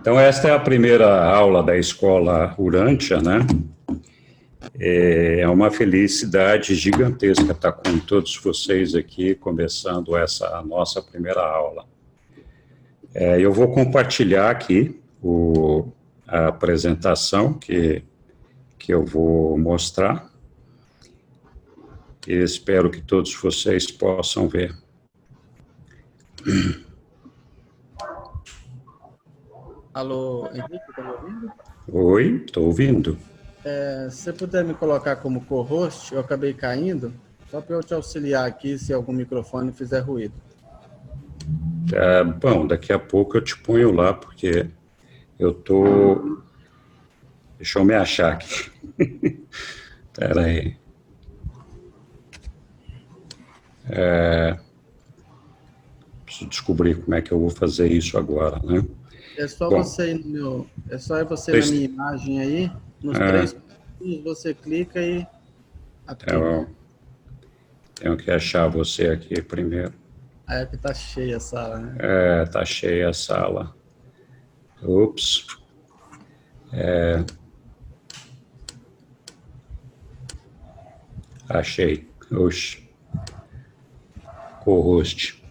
Então, esta é a primeira aula da Escola Urântia, né? É uma felicidade gigantesca estar com todos vocês aqui, começando essa nossa primeira aula. Eu vou compartilhar aqui a apresentação que eu vou mostrar. E espero que todos vocês possam ver. Alô, Henrique, está me ouvindo? Oi, estou ouvindo. Se você puder me colocar como co-host, eu acabei caindo, só para eu te auxiliar aqui se algum microfone fizer ruído. Bom, daqui a pouco eu te ponho lá, porque eu tô... Deixa eu me achar aqui. Espera aí. Preciso descobrir como é que eu vou fazer isso agora, né? É só você ir na minha imagem aí, nos 3 pontos, você clica e ativa. Tenho que achar você aqui primeiro. É que tá cheia a sala, né? Tá cheia a sala. Ups. Achei. Oxe. Co-host.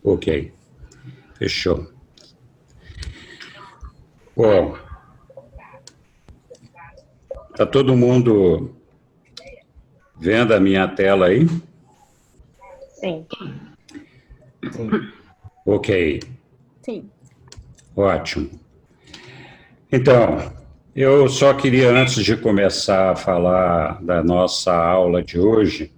Ok. Fechou. Bom. Tá todo mundo vendo a minha tela aí? Sim. Ok. Sim. Ótimo. Então, eu só queria, antes de começar a falar da nossa aula de hoje,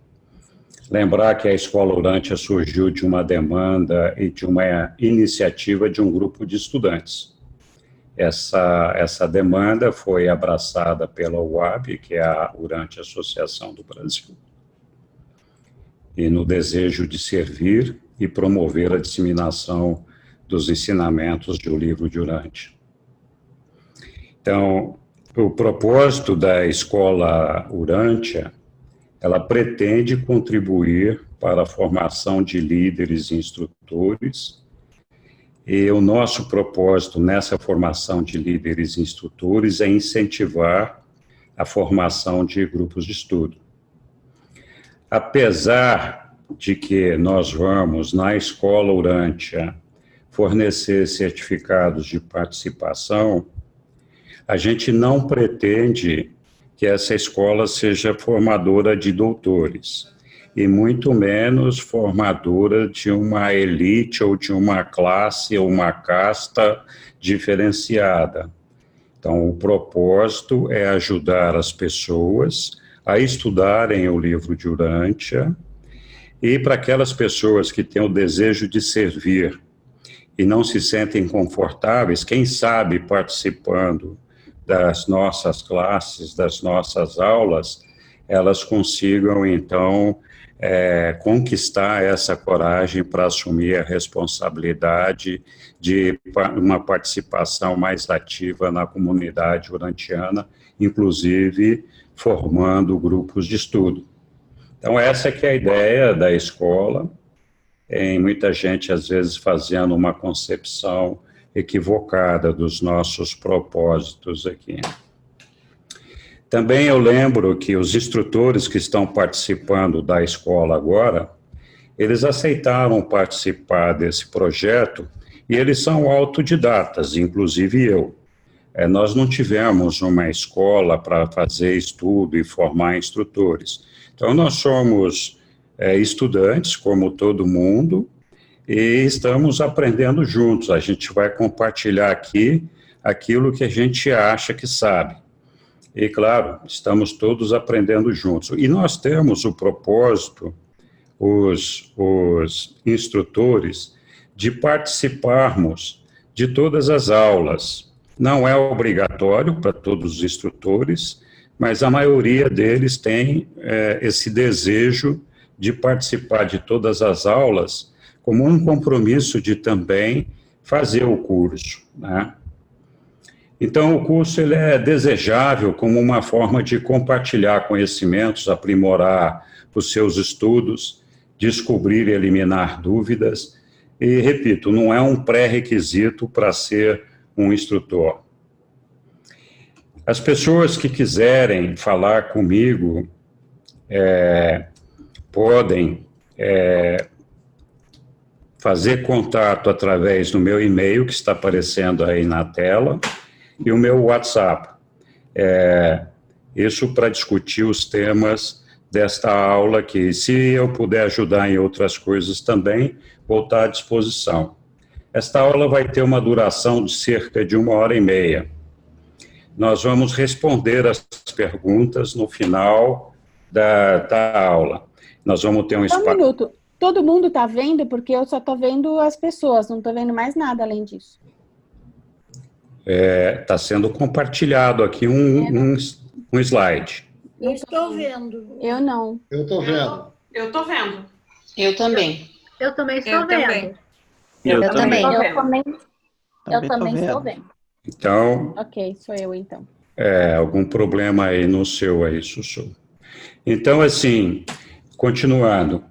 lembrar que a Escola Urântia surgiu de uma demanda e de uma iniciativa de um grupo de estudantes. Essa demanda foi abraçada pela UAB, que é a Urântia Associação do Brasil, e no desejo de servir e promover a disseminação dos ensinamentos do livro de Urântia. Então, o propósito da Escola Urântia, ela pretende contribuir para a formação de líderes e instrutores, e o nosso propósito nessa formação de líderes e instrutores é incentivar a formação de grupos de estudo. Apesar de que nós vamos, na Escola Urântia, fornecer certificados de participação, a gente não pretende que essa escola seja formadora de doutores, e muito menos formadora de uma elite ou de uma classe ou uma casta diferenciada. Então, o propósito é ajudar as pessoas a estudarem o livro de Urântia, e para aquelas pessoas que têm o desejo de servir e não se sentem confortáveis, quem sabe participando das nossas classes, das nossas aulas, elas consigam, então, conquistar essa coragem para assumir a responsabilidade de uma participação mais ativa na comunidade urantiana, inclusive formando grupos de estudo. Então, essa que é a ideia da escola. Tem muita gente, às vezes, fazendo uma concepção equivocada dos nossos propósitos aqui. Também eu lembro que os instrutores que estão participando da escola agora, eles aceitaram participar desse projeto e eles são autodidatas, inclusive eu. Nós não tivemos uma escola para fazer estudo e formar instrutores. Então, nós somos estudantes, como todo mundo, e estamos aprendendo juntos. A gente vai compartilhar aqui aquilo que a gente acha que sabe. E, claro, estamos todos aprendendo juntos. E nós temos o propósito, os instrutores, de participarmos de todas as aulas. Não é obrigatório para todos os instrutores, mas a maioria deles tem esse desejo de participar de todas as aulas como um compromisso de também fazer o curso, né? Então, o curso ele é desejável como uma forma de compartilhar conhecimentos, aprimorar os seus estudos, descobrir e eliminar dúvidas, E, repito, não é um pré-requisito para ser um instrutor. As pessoas que quiserem falar comigo podem fazer contato através do meu e-mail, que está aparecendo aí na tela, e o meu WhatsApp. Isso para discutir os temas desta aula, que se eu puder ajudar em outras coisas também, vou estar à disposição. Esta aula vai ter uma duração de cerca de 1h30. Nós vamos responder as perguntas no final da aula. Nós vamos ter um espaço... Só um minuto. Todo mundo está vendo? Porque eu só estou vendo as pessoas, não estou vendo mais nada além disso. Está sendo compartilhado aqui um slide. Eu estou vendo. Eu não. Eu estou vendo. Eu estou vendo. Eu também. Eu também estou vendo. Eu também. Eu também estou vendo. Então... Ok, sou eu então. Algum problema aí no seu aí, Sussu. Então, assim, continuando,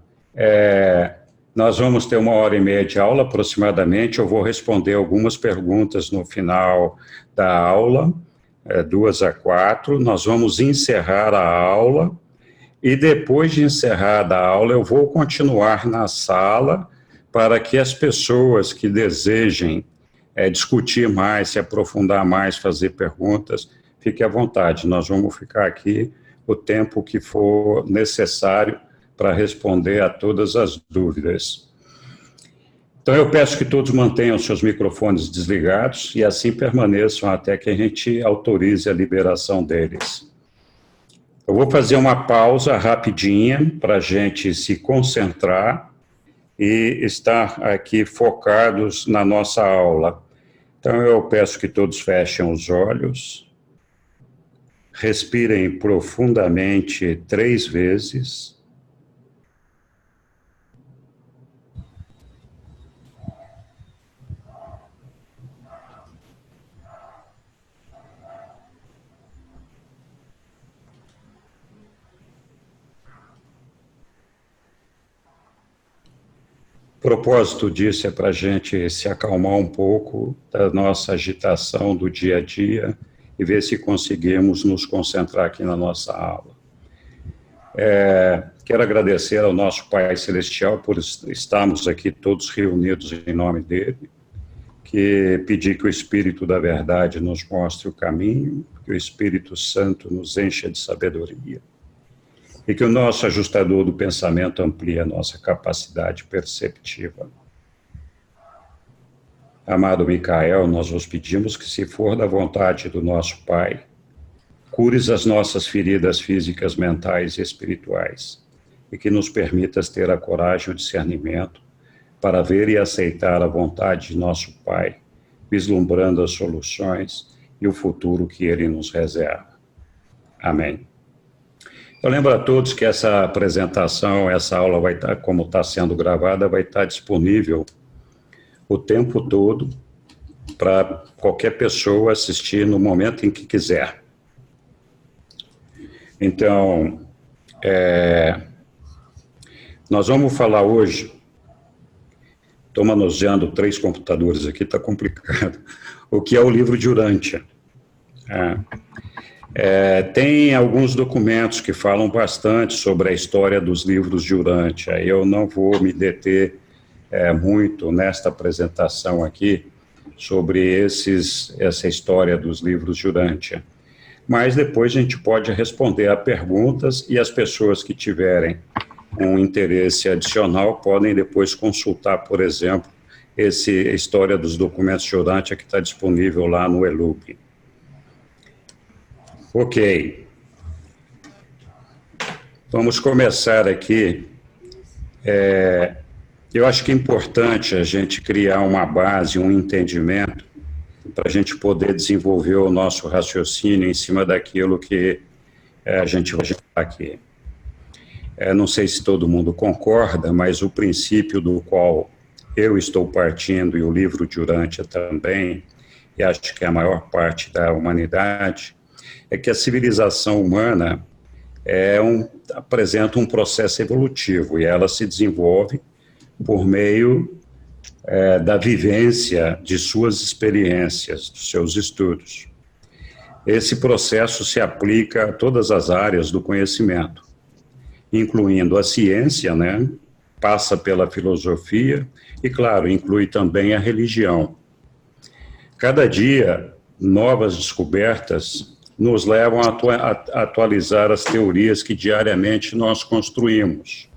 nós vamos ter 1h30 de aula aproximadamente. Eu vou responder algumas perguntas no final da aula, 2 a 4. Nós vamos encerrar a aula e depois de encerrada a aula eu vou continuar na sala para que as pessoas que desejem discutir mais, se aprofundar mais, fazer perguntas, fique à vontade. Nós vamos ficar aqui o tempo que for necessário para responder a todas as dúvidas. Então, eu peço que todos mantenham seus microfones desligados e assim permaneçam até que a gente autorize a liberação deles. Eu vou fazer uma pausa rapidinha para a gente se concentrar e estar aqui focados na nossa aula. Então, eu peço que todos fechem os olhos, respirem profundamente 3 vezes. O propósito disso é para a gente se acalmar um pouco da nossa agitação do dia a dia e ver se conseguimos nos concentrar aqui na nossa aula. Quero agradecer ao nosso Pai Celestial por estarmos aqui todos reunidos em nome dele, pedir que o Espírito da Verdade nos mostre o caminho, que o Espírito Santo nos encha de sabedoria, e que o nosso ajustador do pensamento amplie a nossa capacidade perceptiva. Amado Micael, nós vos pedimos que, se for da vontade do nosso Pai, cures as nossas feridas físicas, mentais e espirituais, e que nos permitas ter a coragem e o discernimento para ver e aceitar a vontade de nosso Pai, vislumbrando as soluções e o futuro que Ele nos reserva. Amém. Eu lembro a todos que essa apresentação, essa aula vai estar, como está sendo gravada, vai estar disponível o tempo todo para qualquer pessoa assistir no momento em que quiser. Então, nós vamos falar hoje, estou manuseando 3 computadores aqui, está complicado, o que é o livro de Urântia. Tem alguns documentos que falam bastante sobre a história dos livros de Urântia. Eu não vou me deter muito nesta apresentação aqui sobre essa história dos livros de Urântia. Mas depois a gente pode responder a perguntas e as pessoas que tiverem um interesse adicional podem depois consultar, por exemplo, a história dos documentos de Urântia que está disponível lá no ELUP. Ok. Vamos começar aqui. Eu acho que é importante a gente criar uma base, um entendimento, para a gente poder desenvolver o nosso raciocínio em cima daquilo que a gente vai falar aqui. Não sei se todo mundo concorda, mas o princípio do qual eu estou partindo, e o livro de Urântia também, e acho que a maior parte da humanidade, é que a civilização humana apresenta um processo evolutivo, e ela se desenvolve por meio da vivência de suas experiências, dos seus estudos. Esse processo se aplica a todas as áreas do conhecimento, incluindo a ciência, né? Passa pela filosofia e, claro, inclui também a religião. Cada dia, novas descobertas nos levam a atualizar as teorias que diariamente nós construímos,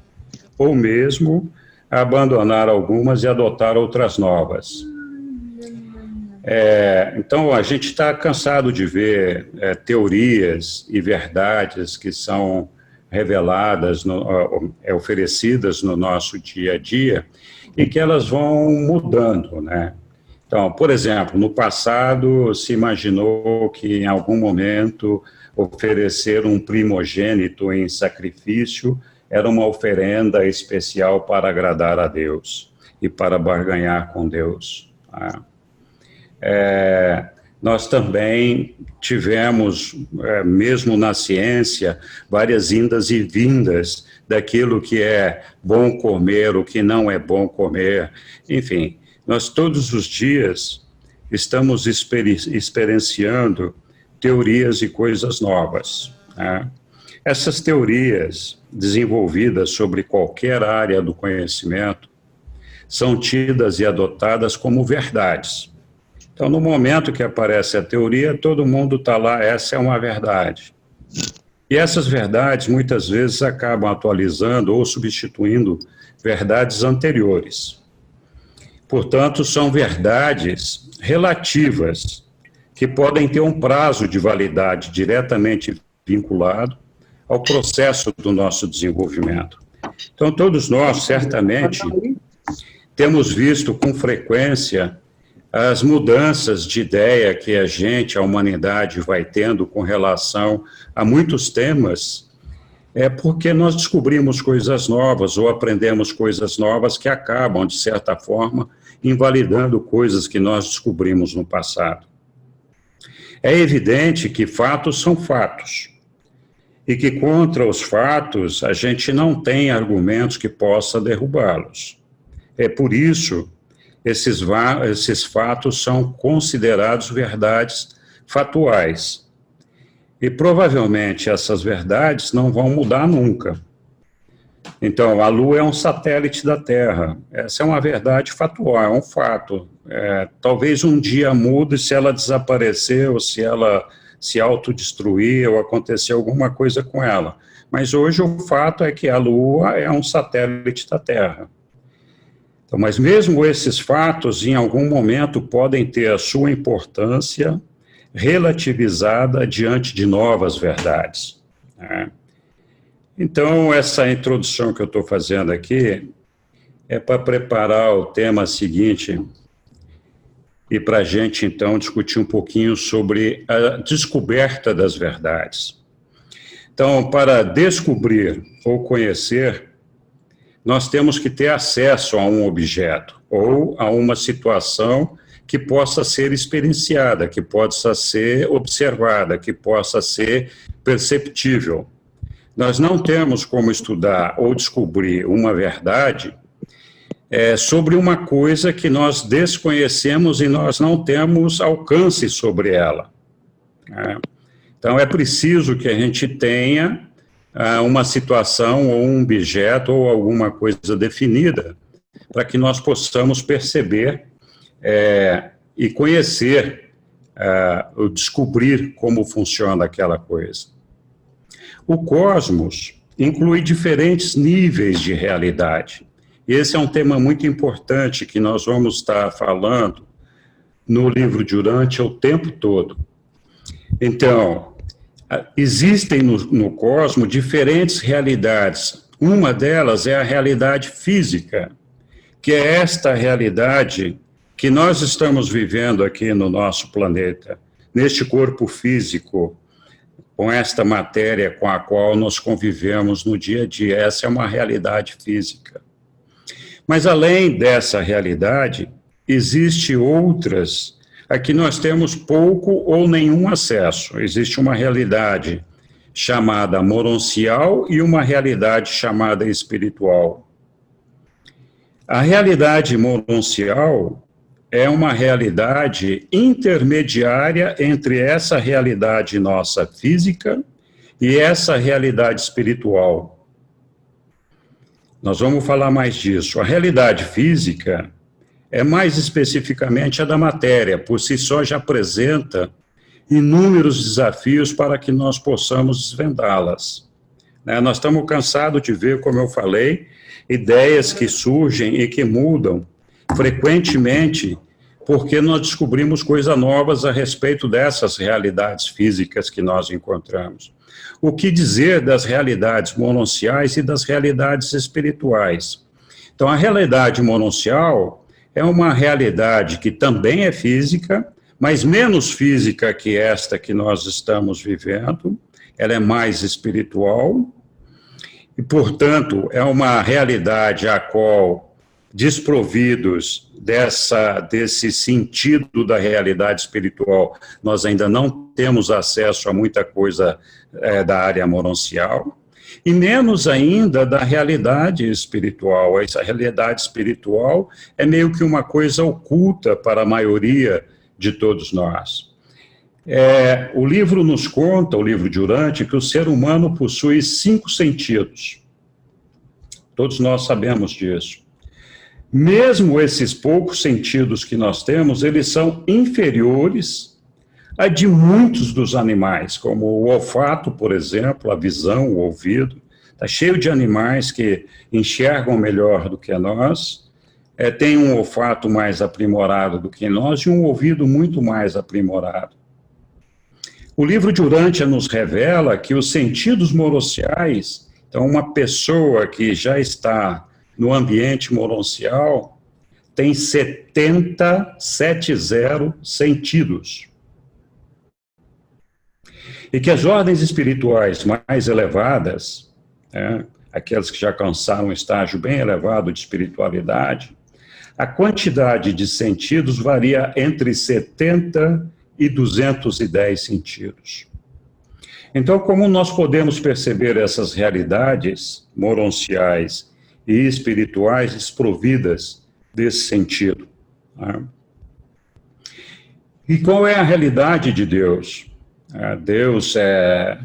ou mesmo a abandonar algumas e adotar outras novas. Então, a gente está cansado de ver teorias e verdades que são reveladas, oferecidas no nosso dia a dia, e que elas vão mudando, né? Então, por exemplo, no passado se imaginou que em algum momento oferecer um primogênito em sacrifício era uma oferenda especial para agradar a Deus e para barganhar com Deus. Nós também tivemos, mesmo na ciência, várias indas e vindas daquilo que é bom comer, o que não é bom comer. Enfim, nós todos os dias estamos experienciando teorias e coisas novas, né? Essas teorias desenvolvidas sobre qualquer área do conhecimento são tidas e adotadas como verdades. Então, no momento que aparece a teoria, todo mundo está lá, essa é uma verdade. E essas verdades, muitas vezes, acabam atualizando ou substituindo verdades anteriores. Portanto, são verdades relativas, que podem ter um prazo de validade diretamente vinculado ao processo do nosso desenvolvimento. Então, todos nós, certamente, temos visto com frequência as mudanças de ideia que a humanidade vai tendo com relação a muitos temas, porque nós descobrimos coisas novas ou aprendemos coisas novas que acabam, de certa forma, invalidando coisas que nós descobrimos no passado. É evidente que fatos são fatos, e que contra os fatos a gente não tem argumentos que possa derrubá-los. É por isso esses fatos são considerados verdades fatuais. E provavelmente essas verdades não vão mudar nunca. Então, a Lua é um satélite da Terra. Essa é uma verdade fatual, é um fato. Talvez um dia mude se ela desaparecer ou se ela se autodestruir ou acontecer alguma coisa com ela. Mas hoje o fato é que a Lua é um satélite da Terra. Então, mas mesmo esses fatos, em algum momento, podem ter a sua importância relativizada diante de novas verdades, né? Então, essa introdução que eu estou fazendo aqui é para preparar o tema seguinte e para a gente, então, discutir um pouquinho sobre a descoberta das verdades. Então, para descobrir ou conhecer, nós temos que ter acesso a um objeto ou a uma situação que possa ser experienciada, que possa ser observada, que possa ser perceptível. Nós não temos como estudar ou descobrir uma verdade sobre uma coisa que nós desconhecemos e nós não temos alcance sobre ela. Então, é preciso que a gente tenha uma situação ou um objeto ou alguma coisa definida para que nós possamos perceber e conhecer, ou descobrir como funciona aquela coisa. O cosmos inclui diferentes níveis de realidade. Esse é um tema muito importante que nós vamos estar falando no livro de Urantia o tempo todo. Então, existem no cosmos diferentes realidades. Uma delas é a realidade física, que é esta realidade que nós estamos vivendo aqui no nosso planeta, neste corpo físico, com esta matéria com a qual nós convivemos no dia a dia. Essa é uma realidade física. Mas, além dessa realidade, existem outras a que nós temos pouco ou nenhum acesso. Existe uma realidade chamada moroncial e uma realidade chamada espiritual. A realidade mononcial é uma realidade intermediária entre essa realidade nossa física e essa realidade espiritual. Nós vamos falar mais disso. A realidade física é mais especificamente a da matéria, por si só já apresenta inúmeros desafios para que nós possamos desvendá-las. Nós estamos cansados de ver, como eu falei, ideias que surgem e que mudam frequentemente, porque nós descobrimos coisas novas a respeito dessas realidades físicas que nós encontramos. O que dizer das realidades mononciais e das realidades espirituais? Então, a realidade mononcial é uma realidade que também é física, mas menos física que esta que nós estamos vivendo, ela é mais espiritual, e, portanto, é uma realidade a qual, desprovidos desse sentido da realidade espiritual, nós ainda não temos acesso a muita coisa da área mononcial, e menos ainda da realidade espiritual. Essa realidade espiritual é meio que uma coisa oculta para a maioria de todos nós. O livro nos conta, o livro de Urantia, que o ser humano possui 5 sentidos. Todos nós sabemos disso. Mesmo esses poucos sentidos que nós temos, eles são inferiores a de muitos dos animais, como o olfato, por exemplo, a visão, o ouvido. Está cheio de animais que enxergam melhor do que nós, tem um olfato mais aprimorado do que nós e um ouvido muito mais aprimorado. O livro de Urantia nos revela que os sentidos mononciais, então uma pessoa que já está no ambiente mononcial, tem 70 sentidos. E que as ordens espirituais mais elevadas, aquelas que já alcançaram um estágio bem elevado de espiritualidade, a quantidade de sentidos varia entre 70 e 210 sentidos. Então, como nós podemos perceber essas realidades mononciais e espirituais desprovidas desse sentido? E qual é a realidade de Deus? Deus é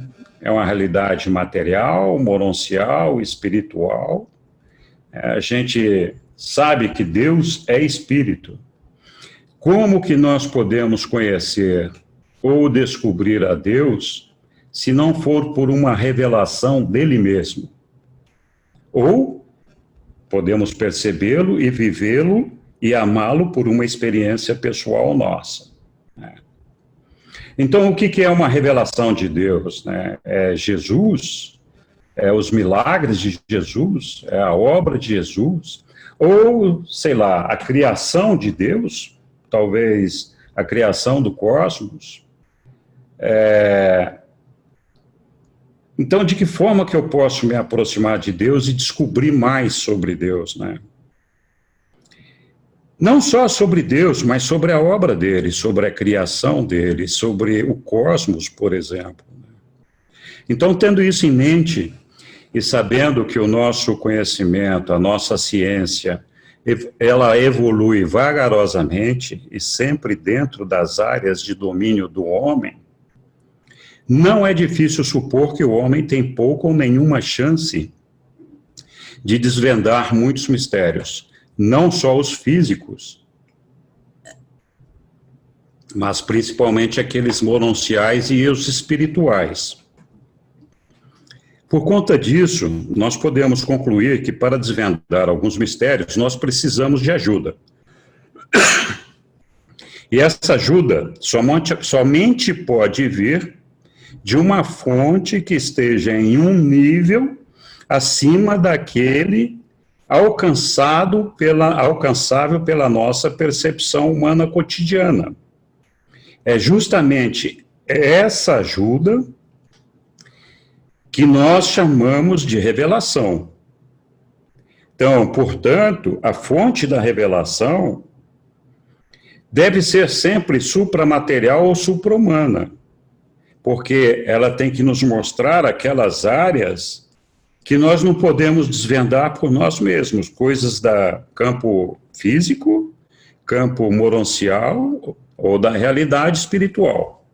uma realidade material, mononcial, espiritual. A gente sabe que Deus é espírito. Como que nós podemos conhecer ou descobrir a Deus se não for por uma revelação dele mesmo? Ou podemos percebê-lo e vivê-lo e amá-lo por uma experiência pessoal nossa. Então, o que é uma revelação de Deus? É Jesus? É os milagres de Jesus? É a obra de Jesus? Ou, sei lá, a criação de Deus? Talvez a criação do cosmos? Então, de que forma que eu posso me aproximar de Deus e descobrir mais sobre Deus, Não só sobre Deus, mas sobre a obra dele, sobre a criação dele, sobre o cosmos, por exemplo. Então, tendo isso em mente, e sabendo que o nosso conhecimento, a nossa ciência, ela evolui vagarosamente e sempre dentro das áreas de domínio do homem, não é difícil supor que o homem tem pouca ou nenhuma chance de desvendar muitos mistérios, não só os físicos, mas principalmente aqueles mononciais e os espirituais. Por conta disso, nós podemos concluir que para desvendar alguns mistérios, nós precisamos de ajuda. E essa ajuda somente pode vir de uma fonte que esteja em um nível acima daquele alcançável pela nossa percepção humana cotidiana. É justamente essa ajuda que nós chamamos de revelação. Então, portanto, a fonte da revelação deve ser sempre supramaterial ou supra-humana, porque ela tem que nos mostrar aquelas áreas que nós não podemos desvendar por nós mesmos, coisas da campo físico, campo moroncial ou da realidade espiritual.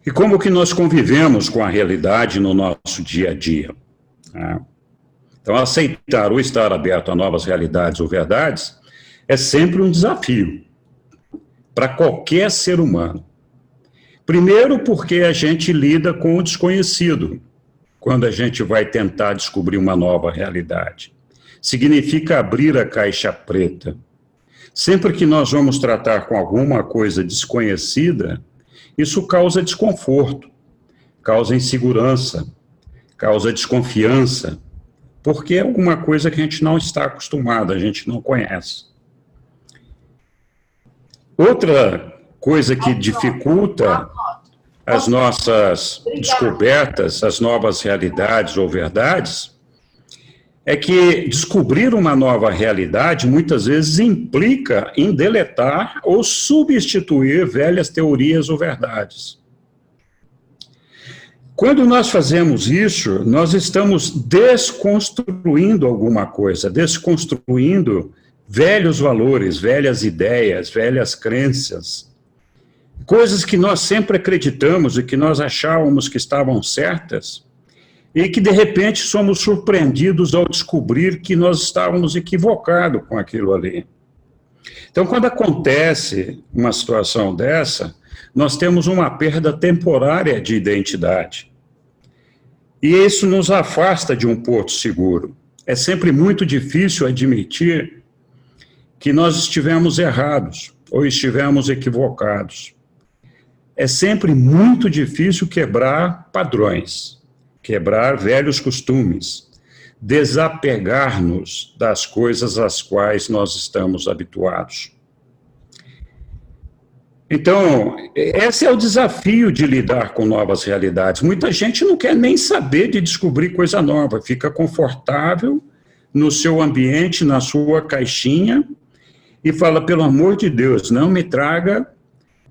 E como que nós convivemos com a realidade no nosso dia a dia? Então, aceitar ou estar aberto a novas realidades ou verdades é sempre um desafio para qualquer ser humano. Primeiro, porque a gente lida com o desconhecido, quando a gente vai tentar descobrir uma nova realidade. Significa abrir a caixa preta. Sempre que nós vamos tratar com alguma coisa desconhecida, isso causa desconforto, causa insegurança, causa desconfiança, porque é alguma coisa que a gente não está acostumado, a gente não conhece. Outra coisa que dificulta as nossas descobertas, as novas realidades ou verdades, é que descobrir uma nova realidade muitas vezes implica em deletar ou substituir velhas teorias ou verdades. Quando nós fazemos isso, nós estamos desconstruindo alguma coisa, desconstruindo velhos valores, velhas ideias, velhas crenças, coisas que nós sempre acreditamos e que nós achávamos que estavam certas, e que, de repente, somos surpreendidos ao descobrir que nós estávamos equivocados com aquilo ali. Então, quando acontece uma situação dessa, nós temos uma perda temporária de identidade. E isso nos afasta de um porto seguro. É sempre muito difícil admitir que nós estivemos errados ou estivemos equivocados. É sempre muito difícil quebrar padrões, quebrar velhos costumes, desapegar-nos das coisas às quais nós estamos habituados. Então, esse é o desafio de lidar com novas realidades. Muita gente não quer nem saber de descobrir coisa nova, fica confortável no seu ambiente, na sua caixinha, e fala, pelo amor de Deus, não me traga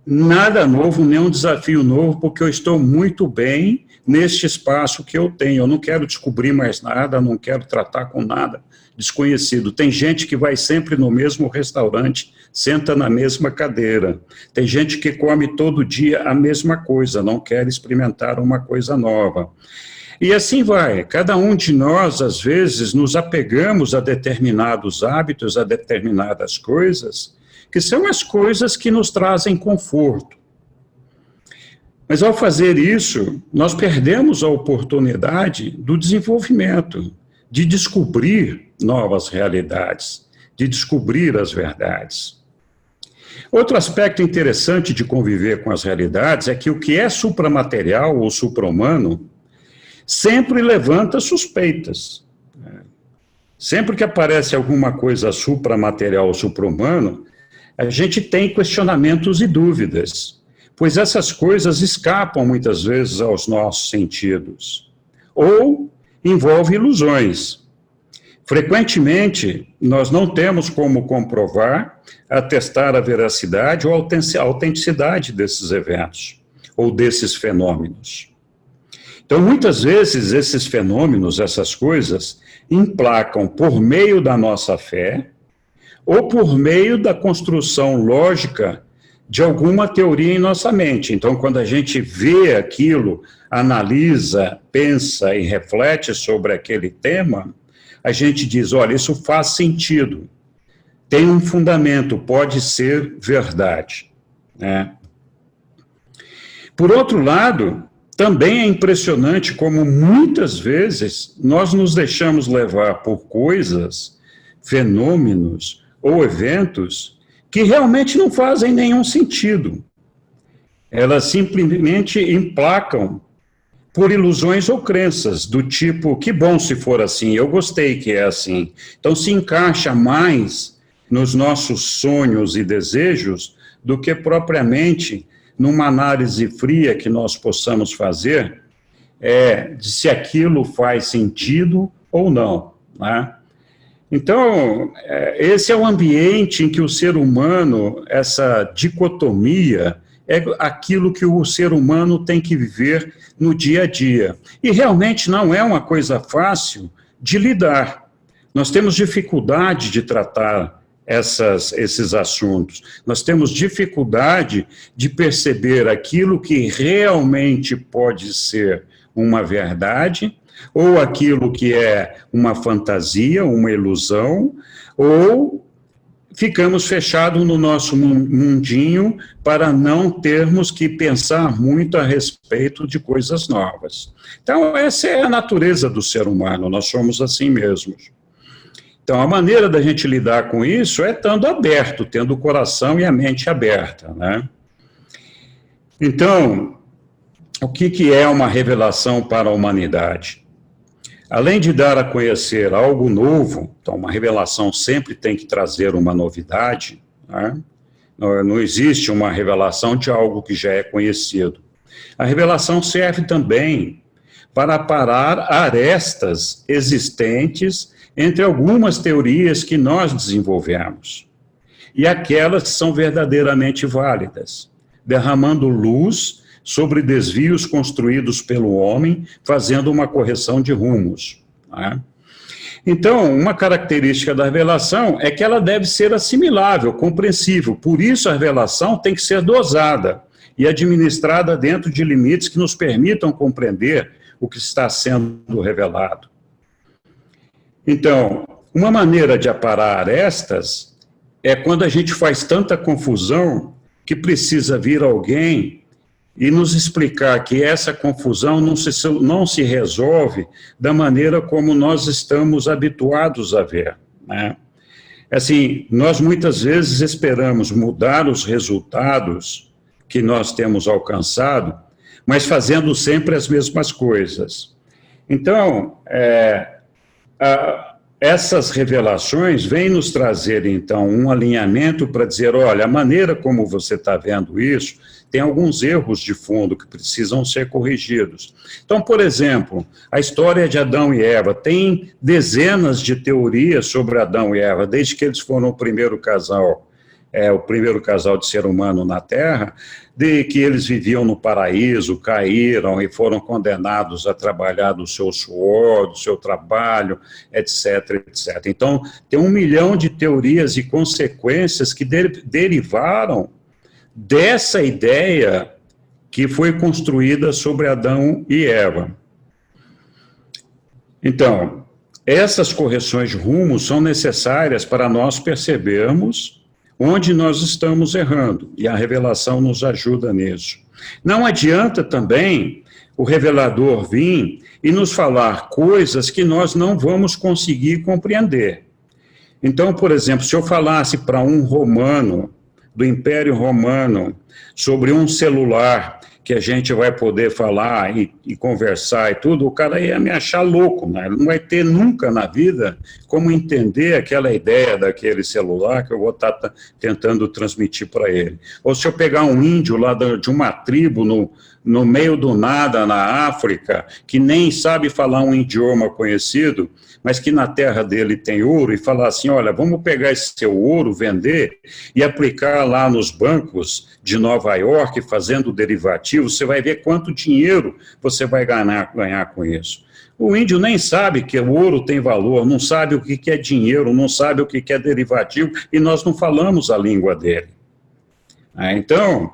nada novo, nenhum desafio novo, porque eu estou muito bem neste espaço que eu tenho. Eu não quero descobrir mais nada, não quero tratar com nada desconhecido. Tem gente que vai sempre no mesmo restaurante, senta na mesma cadeira. Tem gente que come todo dia a mesma coisa, não quer experimentar uma coisa nova. E assim vai. Cada um de nós, às vezes, nos apegamos a determinados hábitos, a determinadas coisas, que são as coisas que nos trazem conforto. Mas ao fazer isso, nós perdemos a oportunidade do desenvolvimento, de descobrir novas realidades, de descobrir as verdades. Outro aspecto interessante de conviver com as realidades é que o que é supramaterial ou supra-humano sempre levanta suspeitas. Sempre que aparece alguma coisa supramaterial ou supra-humano, a gente tem questionamentos e dúvidas, pois essas coisas escapam muitas vezes aos nossos sentidos, ou envolvem ilusões. Frequentemente, nós não temos como comprovar, atestar a veracidade ou a autenticidade desses eventos, ou desses fenômenos. Então, muitas vezes, esses fenômenos, essas coisas, emplacam por meio da nossa fé, ou por meio da construção lógica de alguma teoria em nossa mente. Então, quando a gente vê aquilo, analisa, pensa e reflete sobre aquele tema, a gente diz, olha, isso faz sentido, tem um fundamento, pode ser verdade, né? Por outro lado, também é impressionante como muitas vezes nós nos deixamos levar por coisas, fenômenos ou eventos que realmente não fazem nenhum sentido. Elas simplesmente emplacam por ilusões ou crenças, do tipo, que bom se for assim, eu gostei que é assim. Então se encaixa mais nos nossos sonhos e desejos do que propriamente numa análise fria que nós possamos fazer de se aquilo faz sentido ou não, né? Então, esse é o ambiente em que o ser humano, essa dicotomia é aquilo que o ser humano tem que viver no dia a dia. E realmente não é uma coisa fácil de lidar. Nós temos dificuldade de tratar esses assuntos. Nós temos dificuldade de perceber aquilo que realmente pode ser uma verdade, ou aquilo que é uma fantasia, uma ilusão, ou ficamos fechados no nosso mundinho para não termos que pensar muito a respeito de coisas novas. Então, essa é a natureza do ser humano, nós somos assim mesmos. Então, a maneira da gente lidar com isso é estando aberto, tendo o coração e a mente aberta, né? Então, o que é uma revelação para a humanidade? Além de dar a conhecer algo novo, então uma revelação sempre tem que trazer uma novidade, né? Não existe uma revelação de algo que já é conhecido. A revelação serve também para parar arestas existentes entre algumas teorias que nós desenvolvemos e aquelas que são verdadeiramente válidas, derramando luz sobre desvios construídos pelo homem, fazendo uma correção de rumos, né? Então, uma característica da revelação é que ela deve ser assimilável, compreensível. Por isso, a revelação tem que ser dosada e administrada dentro de limites que nos permitam compreender o que está sendo revelado. Então, uma maneira de aparar arestas é quando a gente faz tanta confusão que precisa vir alguém e nos explicar que essa confusão não se resolve da maneira como nós estamos habituados a ver, né? Assim, nós muitas vezes esperamos mudar os resultados que nós temos alcançado, mas fazendo sempre as mesmas coisas. Então, essas revelações vêm nos trazer, então, um alinhamento para dizer, olha, a maneira como você está vendo isso tem alguns erros de fundo que precisam ser corrigidos. Então, por exemplo, a história de Adão e Eva tem dezenas de teorias sobre Adão e Eva, desde que eles foram o primeiro casal de ser humano na Terra, de que eles viviam no paraíso, caíram e foram condenados a trabalhar do seu suor, do seu trabalho, etc, etc. Então, tem 1 milhão de teorias e consequências que derivaram dessa ideia que foi construída sobre Adão e Eva. Então, essas correções de rumo são necessárias para nós percebermos onde nós estamos errando, e a revelação nos ajuda nisso. Não adianta também o revelador vir e nos falar coisas que nós não vamos conseguir compreender. Então, por exemplo, se eu falasse para um romano, do Império Romano, sobre um celular que a gente vai poder falar e conversar e tudo, o cara ia me achar louco, né? Ele não vai ter nunca na vida como entender aquela ideia daquele celular que eu vou estar tentando transmitir para ele. Ou se eu pegar um índio lá de uma tribo no meio do nada na África, que nem sabe falar um idioma conhecido, mas que na terra dele tem ouro, e falar assim, olha, vamos pegar esse seu ouro, vender, e aplicar lá nos bancos de Nova York, fazendo derivativo, você vai ver quanto dinheiro você vai ganhar com isso. O índio nem sabe que o ouro tem valor, não sabe o que é dinheiro, não sabe o que é derivativo, e nós não falamos a língua dele. Então,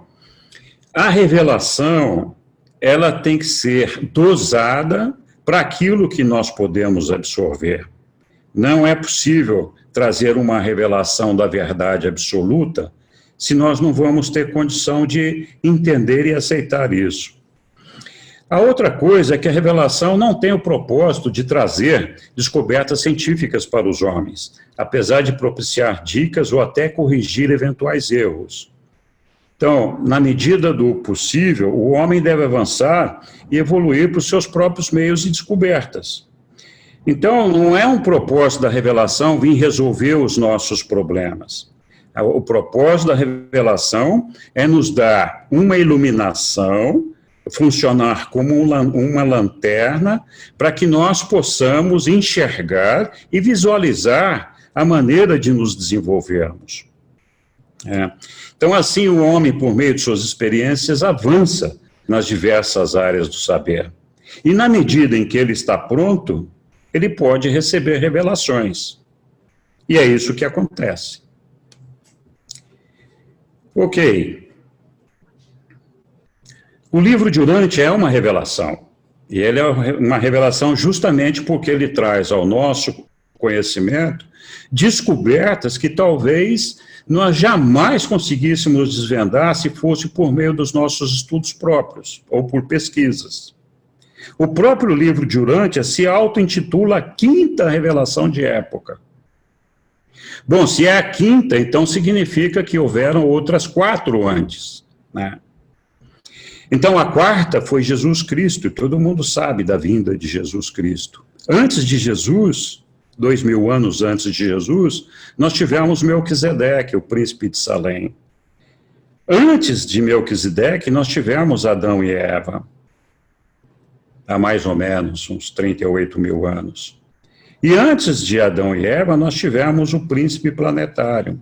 a revelação, ela tem que ser dosada para aquilo que nós podemos absorver. Não é possível trazer uma revelação da verdade absoluta se nós não vamos ter condição de entender e aceitar isso. A outra coisa é que a revelação não tem o propósito de trazer descobertas científicas para os homens, apesar de propiciar dicas ou até corrigir eventuais erros. Então, na medida do possível, o homem deve avançar e evoluir para os seus próprios meios e descobertas. Então, não é um propósito da revelação vir resolver os nossos problemas. O propósito da revelação é nos dar uma iluminação, funcionar como uma lanterna, para que nós possamos enxergar e visualizar a maneira de nos desenvolvermos. Então, assim, o homem, por meio de suas experiências, avança nas diversas áreas do saber. E na medida em que ele está pronto, ele pode receber revelações. E é isso que acontece. Ok. O livro de Urantia é uma revelação. E ele é uma revelação justamente porque ele traz ao nosso conhecimento descobertas que talvez nós jamais conseguíssemos desvendar se fosse por meio dos nossos estudos próprios ou por pesquisas. O próprio livro de Urantia se auto-intitula a quinta revelação de época. Bom, se é a quinta, então significa que houveram outras 4 antes, né? Então, a quarta foi Jesus Cristo, e todo mundo sabe da vinda de Jesus Cristo. Antes de Jesus, 2000 anos antes de Jesus, nós tivemos Melquisedeque, o príncipe de Salém. Antes de Melquisedeque, nós tivemos Adão e Eva, há mais ou menos uns 38 mil anos. E antes de Adão e Eva, nós tivemos o príncipe planetário.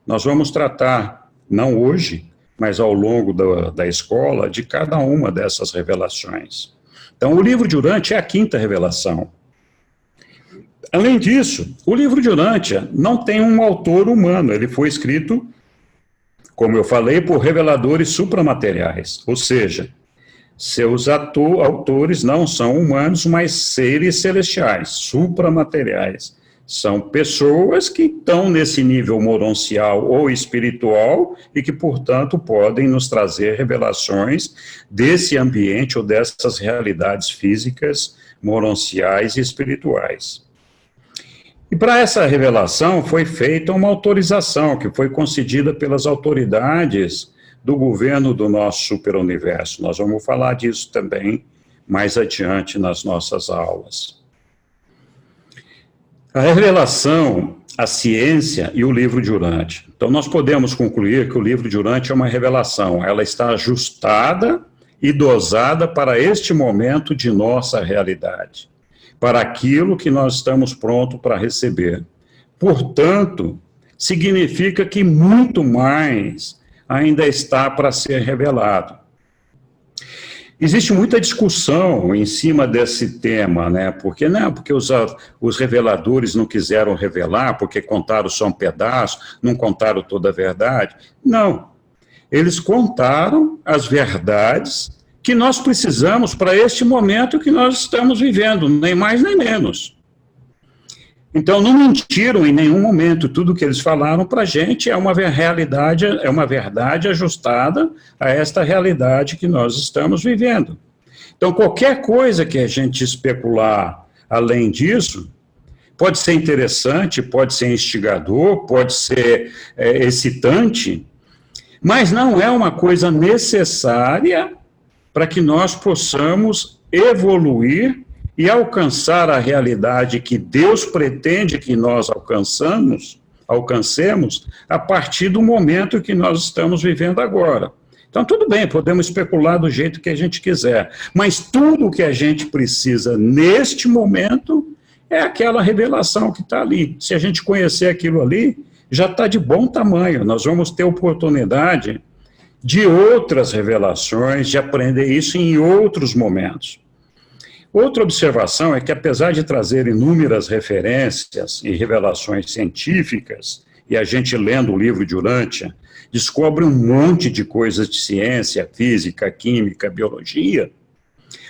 Nós vamos tratar, não hoje, mas ao longo da escola, de cada uma dessas revelações. Então, o livro de Urantia é a quinta revelação. Além disso, o livro de Urantia não tem um autor humano, ele foi escrito, como eu falei, por reveladores supramateriais, ou seja, seus autores não são humanos, mas seres celestiais, supramateriais. São pessoas que estão nesse nível moroncial ou espiritual e que, portanto, podem nos trazer revelações desse ambiente ou dessas realidades físicas, moronciais e espirituais. E para essa revelação foi feita uma autorização que foi concedida pelas autoridades do governo do nosso superuniverso. Nós vamos falar disso também mais adiante nas nossas aulas. A revelação, a ciência e o livro de Urantia. Então, nós podemos concluir que o livro de Urantia é uma revelação. Ela está ajustada e dosada para este momento de nossa realidade, para aquilo que nós estamos prontos para receber. Portanto, significa que muito mais ainda está para ser revelado. Existe muita discussão em cima desse tema, né? Porque os reveladores não quiseram revelar, porque contaram só um pedaço, não contaram toda a verdade. Não. Eles contaram as verdades que nós precisamos para este momento que nós estamos vivendo, nem mais nem menos. Então, não mentiram em nenhum momento. Tudo que eles falaram para a gente é uma verdade ajustada a esta realidade que nós estamos vivendo. Então, qualquer coisa que a gente especular além disso, pode ser interessante, pode ser instigador, pode ser excitante, mas não é uma coisa necessária para que nós possamos evoluir e alcançar a realidade que Deus pretende que nós alcancemos a partir do momento que nós estamos vivendo agora. Então, tudo bem, podemos especular do jeito que a gente quiser, mas tudo o que a gente precisa neste momento é aquela revelação que está ali. Se a gente conhecer aquilo ali, já está de bom tamanho. Nós vamos ter oportunidade de outras revelações, de aprender isso em outros momentos. Outra observação é que, apesar de trazer inúmeras referências e revelações científicas, e a gente lendo o livro de Urantia, descobre um monte de coisas de ciência, física, química, biologia,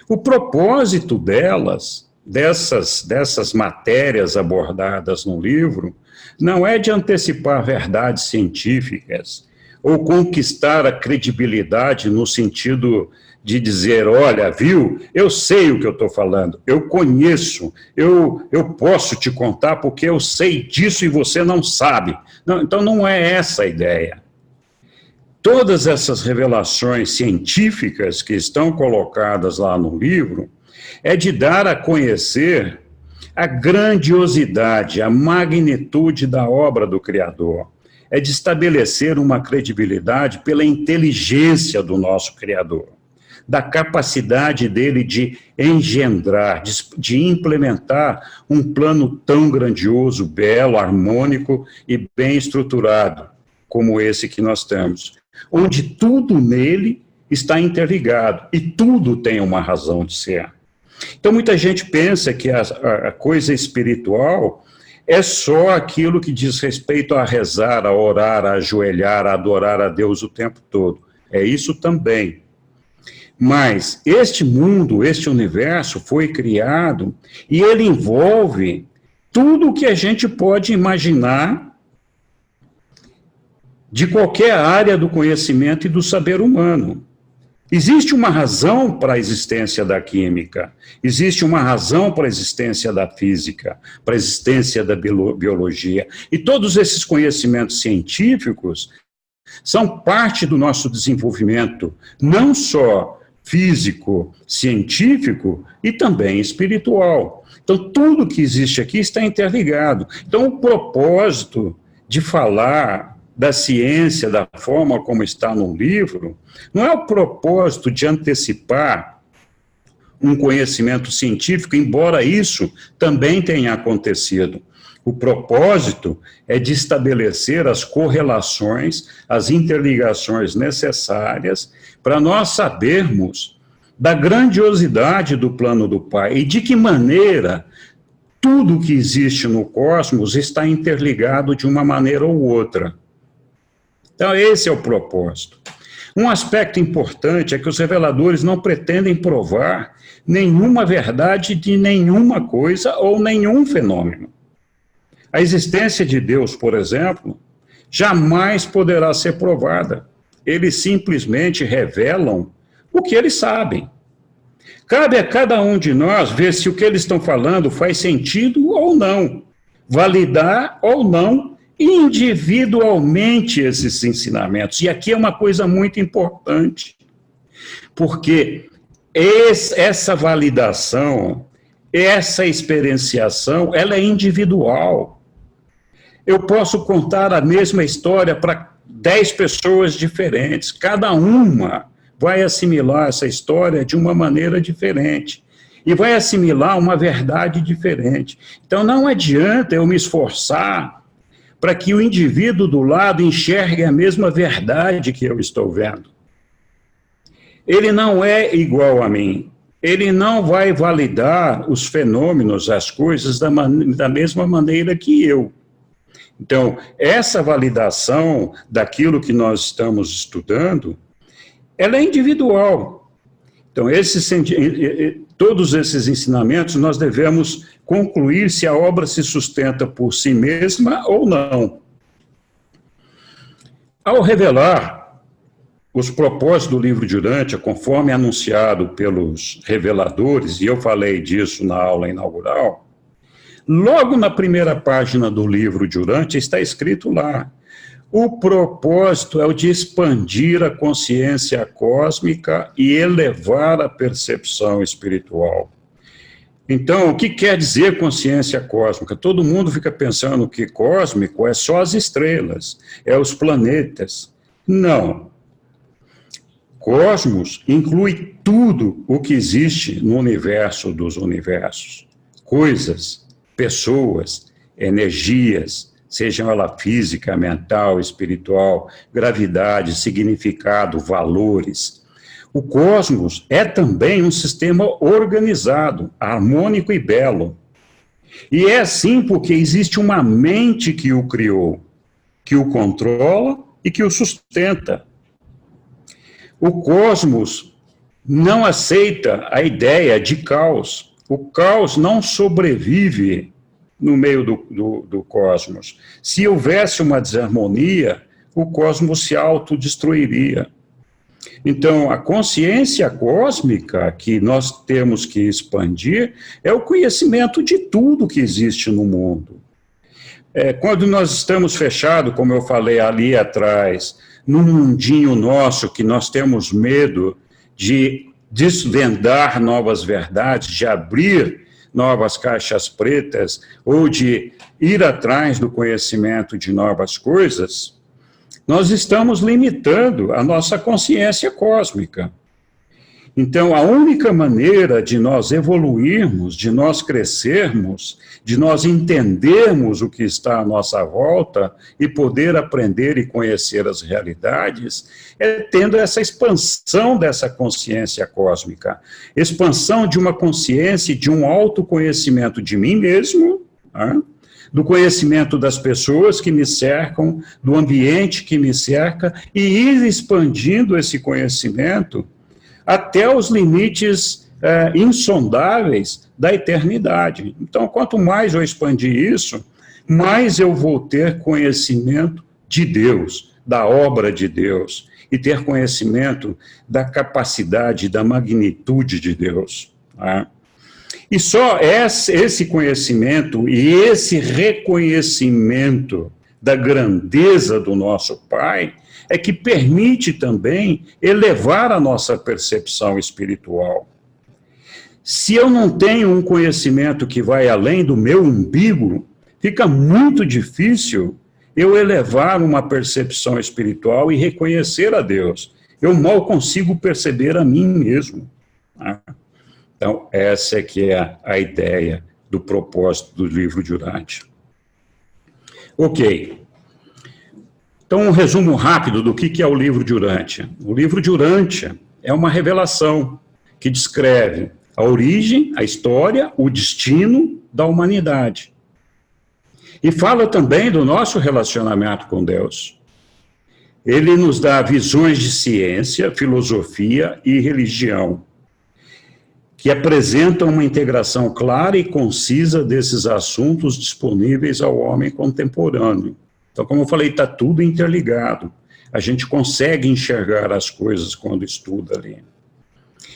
o propósito dessas matérias abordadas no livro, não é de antecipar verdades científicas, ou conquistar a credibilidade no sentido de dizer, olha, viu, eu sei o que eu estou falando, eu conheço, eu posso te contar porque eu sei disso e você não sabe. Não, então não é essa a ideia. Todas essas revelações científicas que estão colocadas lá no livro é de dar a conhecer a grandiosidade, a magnitude da obra do Criador. É de estabelecer uma credibilidade pela inteligência do nosso Criador, da capacidade dele de engendrar, de implementar um plano tão grandioso, belo, harmônico e bem estruturado, como esse que nós temos, onde tudo nele está interligado e tudo tem uma razão de ser. Então, muita gente pensa que a coisa espiritual é só aquilo que diz respeito a rezar, a orar, a ajoelhar, a adorar a Deus o tempo todo. É isso também. Mas este mundo, este universo foi criado e ele envolve tudo o que a gente pode imaginar de qualquer área do conhecimento e do saber humano. Existe uma razão para a existência da química, existe uma razão para a existência da física, para a existência da biologia. E todos esses conhecimentos científicos são parte do nosso desenvolvimento, não só físico, científico e também espiritual. Então, tudo que existe aqui está interligado. Então, o propósito de falar da ciência, da forma como está no livro, não é o propósito de antecipar um conhecimento científico, embora isso também tenha acontecido. O propósito é de estabelecer as correlações, as interligações necessárias para nós sabermos da grandiosidade do plano do Pai e de que maneira tudo que existe no cosmos está interligado de uma maneira ou outra. Então, esse é o propósito. Um aspecto importante é que os reveladores não pretendem provar nenhuma verdade de nenhuma coisa ou nenhum fenômeno. A existência de Deus, por exemplo, jamais poderá ser provada. Eles simplesmente revelam o que eles sabem. Cabe a cada um de nós ver se o que eles estão falando faz sentido ou não, validar ou não individualmente esses ensinamentos. E aqui é uma coisa muito importante, porque essa validação, essa experienciação, ela é individual. Eu posso contar a mesma história para 10 pessoas diferentes, cada uma vai assimilar essa história de uma maneira diferente, e vai assimilar uma verdade diferente. Então não adianta eu me esforçar para que o indivíduo do lado enxergue a mesma verdade que eu estou vendo. Ele não é igual a mim. Ele não vai validar os fenômenos, as coisas, da mesma maneira que eu. Então, essa validação daquilo que nós estamos estudando, ela é individual. Então, todos esses ensinamentos nós devemos concluir se a obra se sustenta por si mesma ou não. Ao revelar os propósitos do livro de Urântia, conforme anunciado pelos reveladores, e eu falei disso na aula inaugural, logo na primeira página do livro de Urântia está escrito lá: o propósito é o de expandir a consciência cósmica e elevar a percepção espiritual. Então, o que quer dizer consciência cósmica? Todo mundo fica pensando que cósmico é só as estrelas, é os planetas. Não. Cosmos inclui tudo o que existe no universo dos universos. Coisas, pessoas, energias, sejam ela física, mental, espiritual, gravidade, significado, valores. O cosmos é também um sistema organizado, harmônico e belo. E é assim porque existe uma mente que o criou, que o controla e que o sustenta. O cosmos não aceita a ideia de caos. O caos não sobrevive no meio do cosmos. Se houvesse uma desarmonia, o cosmos se autodestruiria. Então, a consciência cósmica que nós temos que expandir é o conhecimento de tudo que existe no mundo. Quando nós estamos fechados, como eu falei ali atrás, num mundinho nosso que nós temos medo de desvendar novas verdades, de abrir novas caixas pretas, ou de ir atrás do conhecimento de novas coisas, nós estamos limitando a nossa consciência cósmica. Então, a única maneira de nós evoluirmos, de nós crescermos, de nós entendermos o que está à nossa volta e poder aprender e conhecer as realidades, é tendo essa expansão dessa consciência cósmica, expansão de uma consciência e de um autoconhecimento de mim mesmo, né? Do conhecimento das pessoas que me cercam, do ambiente que me cerca, e ir expandindo esse conhecimento até os limites insondáveis da eternidade. Então, quanto mais eu expandir isso, mais eu vou ter conhecimento de Deus, da obra de Deus, e ter conhecimento da capacidade, da magnitude de Deus. Tá? E só esse conhecimento e esse reconhecimento da grandeza do nosso Pai é que permite também elevar a nossa percepção espiritual. Se eu não tenho um conhecimento que vai além do meu umbigo, fica muito difícil eu elevar uma percepção espiritual e reconhecer a Deus. Eu mal consigo perceber a mim mesmo. Tá? Então, essa é que é a ideia do propósito do livro de Urântia. Ok. Então, um resumo rápido do que é o livro de Urântia. O livro de Urântia é uma revelação que descreve a origem, a história, o destino da humanidade. E fala também do nosso relacionamento com Deus. Ele nos dá visões de ciência, filosofia e religião, que apresentam uma integração clara e concisa desses assuntos disponíveis ao homem contemporâneo. Então, como eu falei, está tudo interligado. A gente consegue enxergar as coisas quando estuda ali.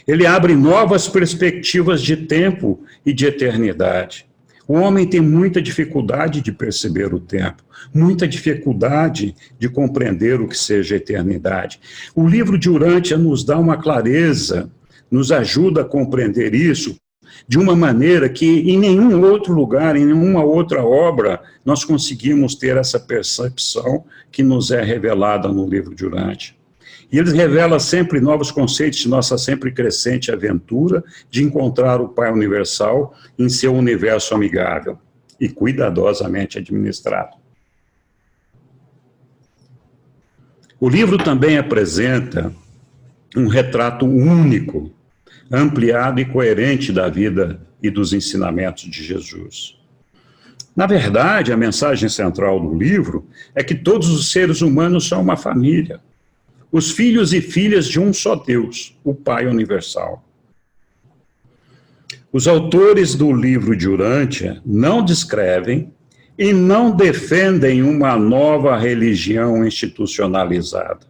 Ele abre novas perspectivas de tempo e de eternidade. O homem tem muita dificuldade de perceber o tempo, muita dificuldade de compreender o que seja eternidade. O livro de Urântia nos dá uma clareza, nos ajuda a compreender isso de uma maneira que em nenhum outro lugar, em nenhuma outra obra, nós conseguimos ter essa percepção que nos é revelada no livro de Urântia. E ele revela sempre novos conceitos de nossa sempre crescente aventura de encontrar o Pai Universal em seu universo amigável e cuidadosamente administrado. O livro também apresenta um retrato único, ampliado e coerente da vida e dos ensinamentos de Jesus. Na verdade, a mensagem central do livro é que todos os seres humanos são uma família, os filhos e filhas de um só Deus, o Pai Universal. Os autores do livro de Urântia não descrevem e não defendem uma nova religião institucionalizada.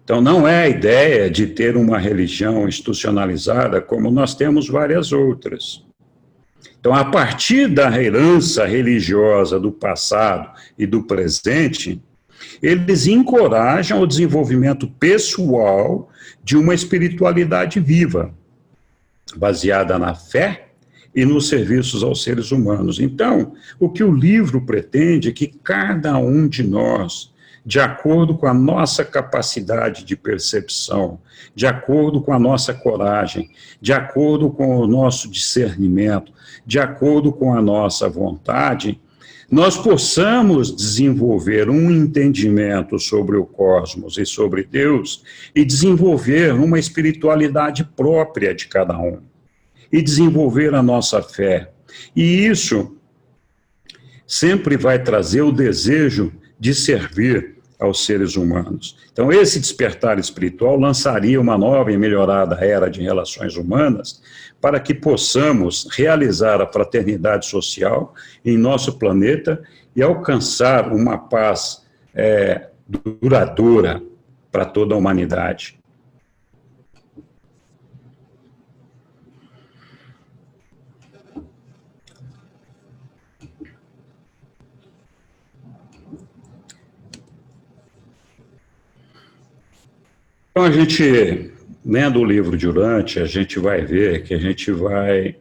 Então, não é a ideia de ter uma religião institucionalizada como nós temos várias outras. Então, a partir da herança religiosa do passado e do presente, eles encorajam o desenvolvimento pessoal de uma espiritualidade viva, baseada na fé e nos serviços aos seres humanos. Então, o que o livro pretende é que cada um de nós, de acordo com a nossa capacidade de percepção, de acordo com a nossa coragem, de acordo com o nosso discernimento, de acordo com a nossa vontade, nós possamos desenvolver um entendimento sobre o cosmos e sobre Deus e desenvolver uma espiritualidade própria de cada um e desenvolver a nossa fé. E isso sempre vai trazer o desejo de servir aos seres humanos. Então, esse despertar espiritual lançaria uma nova e melhorada era de relações humanas para que possamos realizar a fraternidade social em nosso planeta e alcançar uma paz duradoura para toda a humanidade. Então, a gente, lendo o livro de Urântia, a gente vai ver que a gente vai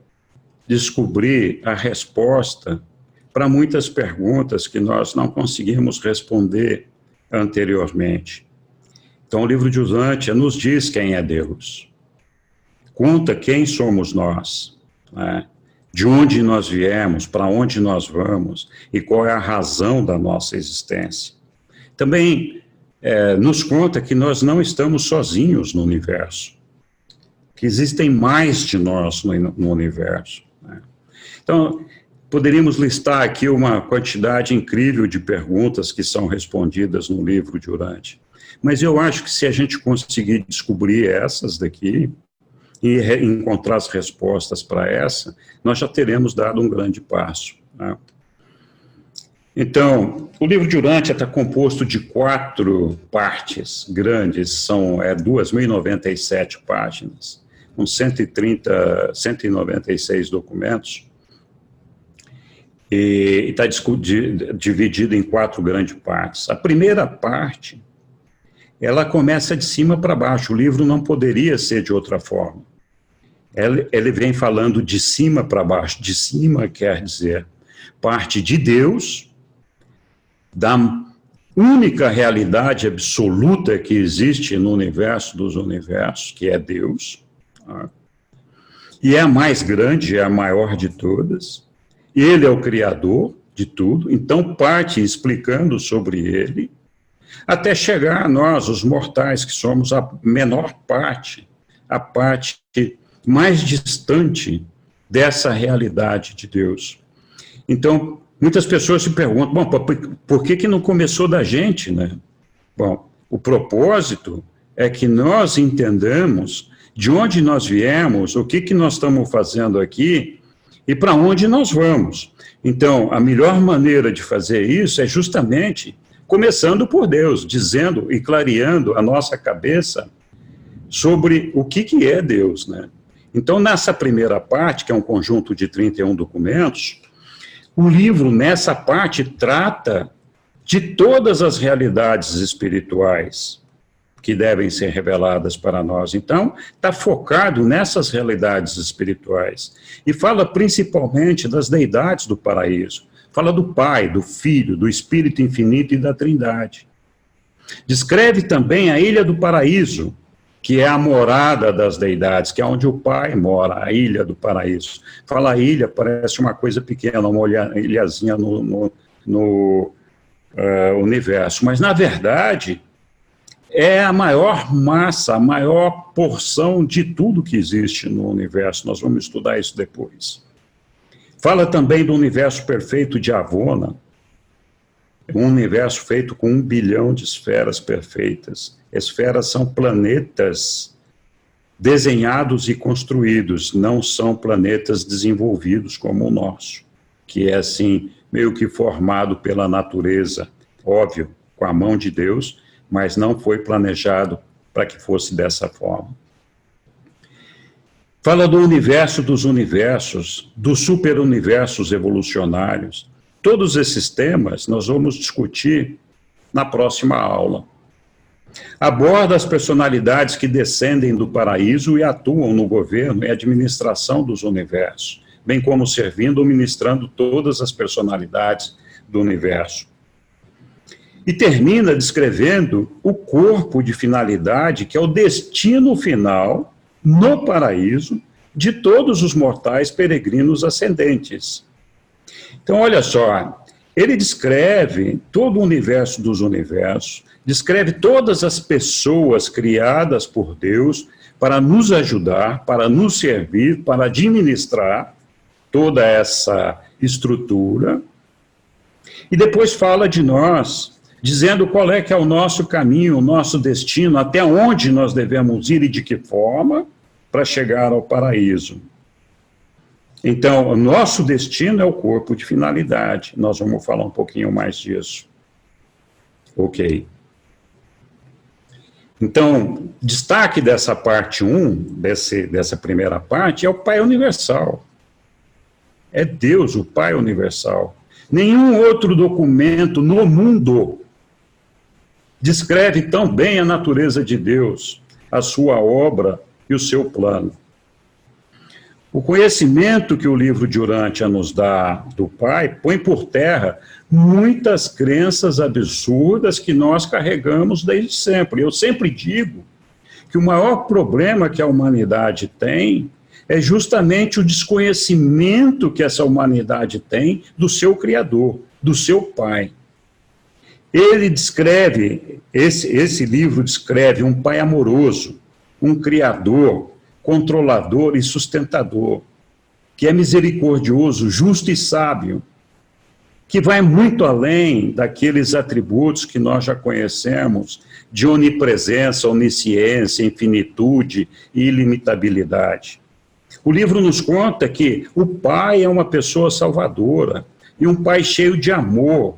descobrir a resposta para muitas perguntas que nós não conseguimos responder anteriormente. Então, Então, o livro de Urântia nos diz quem é Deus. Conta quem somos nós, né? De onde nós viemos, para onde nós vamos e qual é a razão da nossa existência. Também nos conta que nós não estamos sozinhos no universo, que existem mais de nós no universo, né? Então, poderíamos listar aqui uma quantidade incrível de perguntas que são respondidas no livro de Urântia. Mas eu acho que se a gente conseguir descobrir essas daqui e encontrar as respostas para essa, nós já teremos dado um grande passo, né? Então, o livro de Urântia está composto de 4 partes grandes, são 2.097 páginas, com 196 documentos, e está dividido em 4 grandes partes. A primeira parte, ela começa de cima para baixo, o livro não poderia ser de outra forma. Ele vem falando de cima para baixo, de cima quer dizer parte de Deus, da única realidade absoluta que existe no universo dos universos, que é Deus, tá? E é a mais grande, é a maior de todas, ele é o criador de tudo, então parte explicando sobre ele, até chegar a nós, os mortais, que somos a menor parte, a parte mais distante dessa realidade de Deus. Então, muitas pessoas se perguntam, bom, por que não começou da gente, né? Bom, o propósito é que nós entendamos de onde nós viemos, o que nós estamos fazendo aqui e para onde nós vamos. Então, a melhor maneira de fazer isso é justamente começando por Deus, dizendo e clareando a nossa cabeça sobre o que é Deus, né? Então, nessa primeira parte, que é um conjunto de 31 documentos, o livro, nessa parte, trata de todas as realidades espirituais que devem ser reveladas para nós. Então, está focado nessas realidades espirituais. E fala principalmente das deidades do paraíso. Fala do Pai, do Filho, do Espírito Infinito e da Trindade. Descreve também a Ilha do Paraíso, que é a morada das deidades, que é onde o Pai mora, a Ilha do Paraíso. Fala a ilha, parece uma coisa pequena, uma ilhazinha no universo, mas, na verdade, é a maior massa, a maior porção de tudo que existe no universo. Nós vamos estudar isso depois. Fala também do universo perfeito de Avona, um universo feito com 1 bilhão de esferas perfeitas. Esferas são planetas desenhados e construídos, não são planetas desenvolvidos como o nosso, que é assim, meio que formado pela natureza, óbvio, com a mão de Deus, mas não foi planejado para que fosse dessa forma. Fala do universo dos universos, dos superuniversos evolucionários. Todos esses temas nós vamos discutir na próxima aula. Aborda as personalidades que descendem do paraíso e atuam no governo e administração dos universos, bem como servindo ou ministrando todas as personalidades do universo. E termina descrevendo o corpo de finalidade, que é o destino final, no paraíso, de todos os mortais peregrinos ascendentes. Então, olha só, ele descreve todo o universo dos universos, descreve todas as pessoas criadas por Deus para nos ajudar, para nos servir, para administrar toda essa estrutura. E depois fala de nós, dizendo qual é que é o nosso caminho, o nosso destino, até onde nós devemos ir e de que forma para chegar ao paraíso. Então, o nosso destino é o corpo de finalidade. Nós vamos falar um pouquinho mais disso. Ok. Então, destaque dessa parte 1, dessa primeira parte, é o Pai Universal. É Deus, o Pai Universal. Nenhum outro documento no mundo descreve tão bem a natureza de Deus, a sua obra e o seu plano. O conhecimento que o livro de Urântia nos dá do Pai põe por terra muitas crenças absurdas que nós carregamos desde sempre. Eu sempre digo que o maior problema que a humanidade tem é justamente o desconhecimento que essa humanidade tem do seu Criador, do seu Pai. Ele descreve, esse livro descreve um Pai amoroso, um Criador, controlador e sustentador, que é misericordioso, justo e sábio, que vai muito além daqueles atributos que nós já conhecemos, de onipresença, onisciência, infinitude e ilimitabilidade. O livro nos conta que o Pai é uma pessoa salvadora, e um Pai cheio de amor.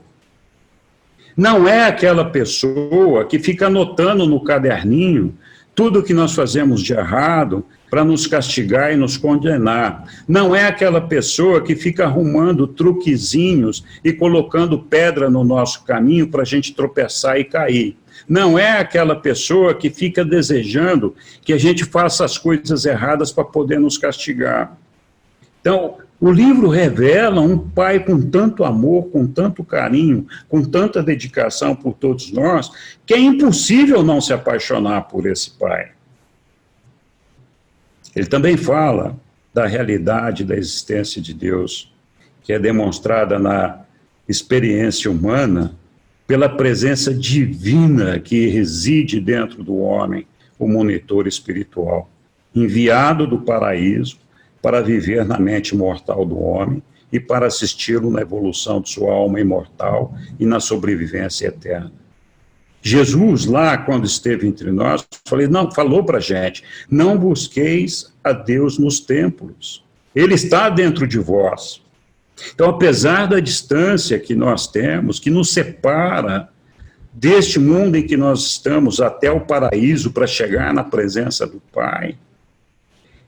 Não é aquela pessoa que fica anotando no caderninho tudo que nós fazemos de errado para nos castigar e nos condenar. Não é aquela pessoa que fica arrumando truquezinhos e colocando pedra no nosso caminho para a gente tropeçar e cair. Não é aquela pessoa que fica desejando que a gente faça as coisas erradas para poder nos castigar. Então, o livro revela um Pai com tanto amor, com tanto carinho, com tanta dedicação por todos nós, que é impossível não se apaixonar por esse Pai. Ele também fala da realidade da existência de Deus, que é demonstrada na experiência humana pela presença divina que reside dentro do homem, o monitor espiritual, enviado do paraíso para viver na mente mortal do homem e para assisti-lo na evolução de sua alma imortal e na sobrevivência eterna. Jesus, lá, quando esteve entre nós, falou para a gente, não busqueis a Deus nos templos. Ele está dentro de vós. Então, apesar da distância que nós temos, que nos separa deste mundo em que nós estamos até o paraíso para chegar na presença do Pai,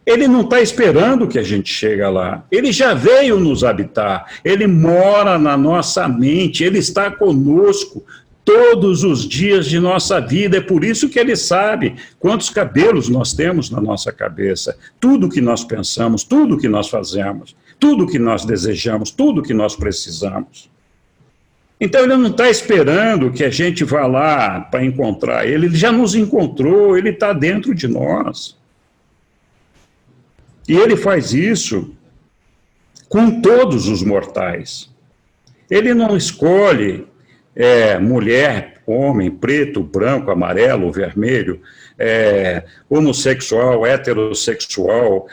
Ele não está esperando que a gente chegue lá. Ele já veio nos habitar. Ele mora na nossa mente. Ele está conosco todos os dias de nossa vida. É por isso que Ele sabe quantos cabelos nós temos na nossa cabeça. Tudo que nós pensamos, tudo que nós fazemos, tudo que nós desejamos, tudo que nós precisamos. Então, Ele não está esperando que a gente vá lá para encontrar Ele. Ele já nos encontrou. Ele está dentro de nós. E Ele faz isso com todos os mortais. Ele não escolhe mulher, homem, preto, branco, amarelo, vermelho, homossexual, heterossexual,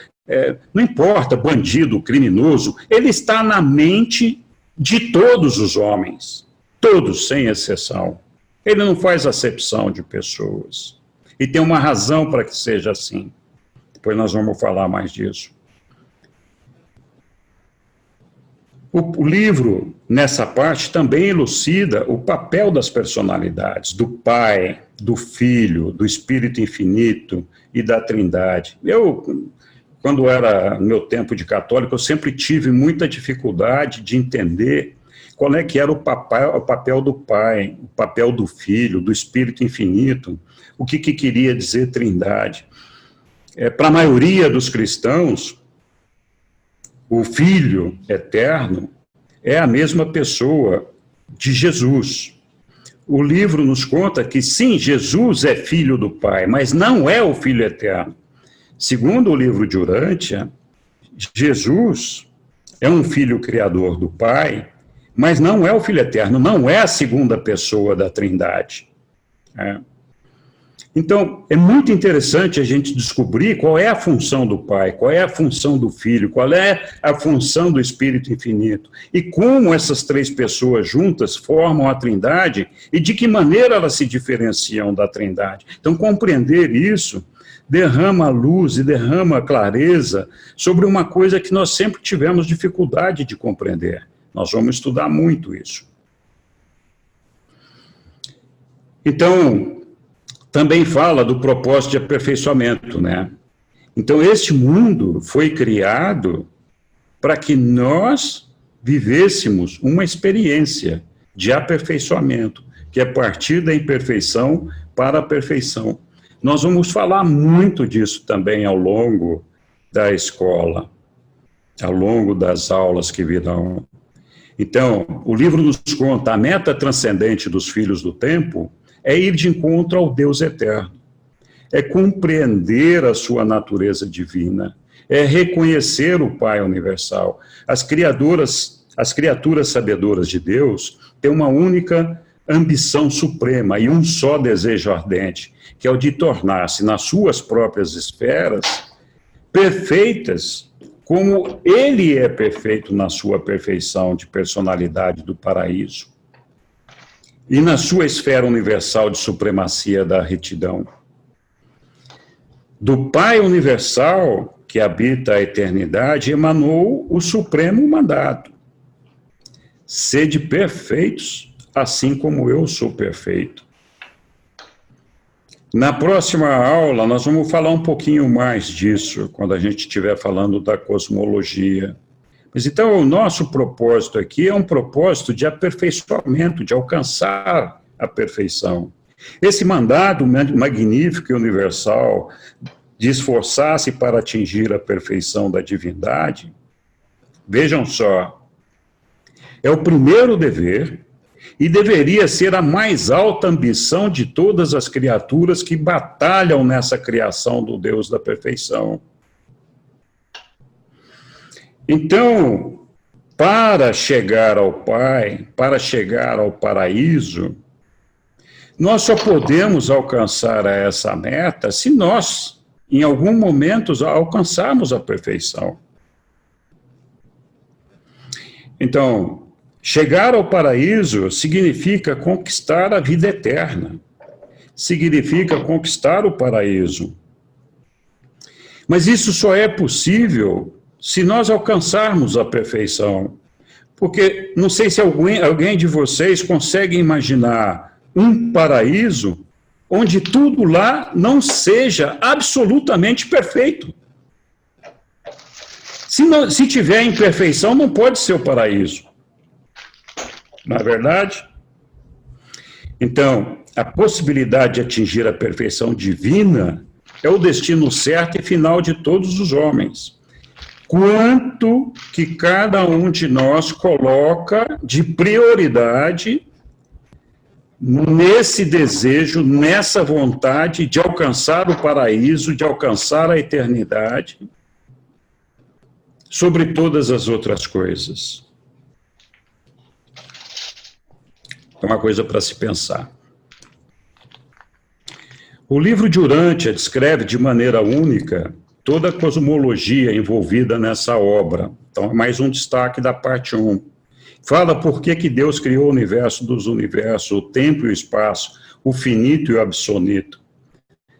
não importa, bandido, criminoso. Ele está na mente de todos os homens, todos, sem exceção. Ele não faz acepção de pessoas. E tem uma razão para que seja assim. Depois nós vamos falar mais disso. O livro, nessa parte, também elucida o papel das personalidades, do Pai, do Filho, do Espírito Infinito e da Trindade. Quando era meu tempo de católico, eu sempre tive muita dificuldade de entender qual é que era o papel do Pai, o papel do Filho, do Espírito Infinito, o que queria dizer Trindade. Para a maioria dos cristãos, o Filho eterno é a mesma pessoa de Jesus. O livro nos conta que, sim, Jesus é filho do Pai, mas não é o Filho eterno. Segundo o livro de Urântia, Jesus é um filho criador do Pai, mas não é o Filho eterno, não é a segunda pessoa da Trindade. Então, é muito interessante a gente descobrir qual é a função do Pai, qual é a função do Filho, qual é a função do Espírito Infinito, e como essas três pessoas juntas formam a Trindade e de que maneira elas se diferenciam da Trindade. Então, compreender isso derrama luz e derrama clareza sobre uma coisa que nós sempre tivemos dificuldade de compreender. Nós vamos estudar muito isso. Então, também fala do propósito de aperfeiçoamento, né? Então, este mundo foi criado para que nós vivêssemos uma experiência de aperfeiçoamento, que é partir da imperfeição para a perfeição. Nós vamos falar muito disso também ao longo da escola. ao longo das aulas que virão. Então, o livro nos conta, a meta transcendente dos filhos do tempo é ir de encontro ao Deus eterno, é compreender a sua natureza divina, é reconhecer o Pai universal. As criaturas sabedoras de Deus têm uma única ambição suprema e um só desejo ardente, que é o de tornar-se, nas suas próprias esferas, perfeitas, como ele é perfeito na sua perfeição de personalidade do paraíso, e na sua esfera universal de supremacia da retidão. Do Pai universal, que habita a eternidade, emanou o supremo mandato: sede perfeitos, assim como eu sou perfeito. Na próxima aula, nós vamos falar um pouquinho mais disso, quando a gente estiver falando da cosmologia. Mas então, o nosso propósito aqui é um propósito de aperfeiçoamento, de alcançar a perfeição. Esse mandato magnífico e universal de esforçar-se para atingir a perfeição da divindade, vejam só, é o primeiro dever e deveria ser a mais alta ambição de todas as criaturas que batalham nessa criação do Deus da perfeição. Então, para chegar ao Pai, para chegar ao paraíso, nós só podemos alcançar essa meta se nós, em algum momento, alcançarmos a perfeição. Então, chegar ao paraíso significa conquistar a vida eterna, significa conquistar o paraíso. Mas isso só é possível se nós alcançarmos a perfeição. Porque não sei se alguém de vocês consegue imaginar um paraíso onde tudo lá não seja absolutamente perfeito. Se tiver imperfeição, não pode ser o paraíso. Não é verdade? Então, a possibilidade de atingir a perfeição divina é o destino certo e final de todos os homens. Quanto que cada um de nós coloca de prioridade nesse desejo, nessa vontade de alcançar o paraíso, de alcançar a eternidade, sobre todas as outras coisas. É uma coisa para se pensar. O livro de Urântia descreve de maneira única toda a cosmologia envolvida nessa obra. Então, é mais um destaque da parte 1. Fala por que Deus criou o universo dos universos, o tempo e o espaço, o finito e o absoluto.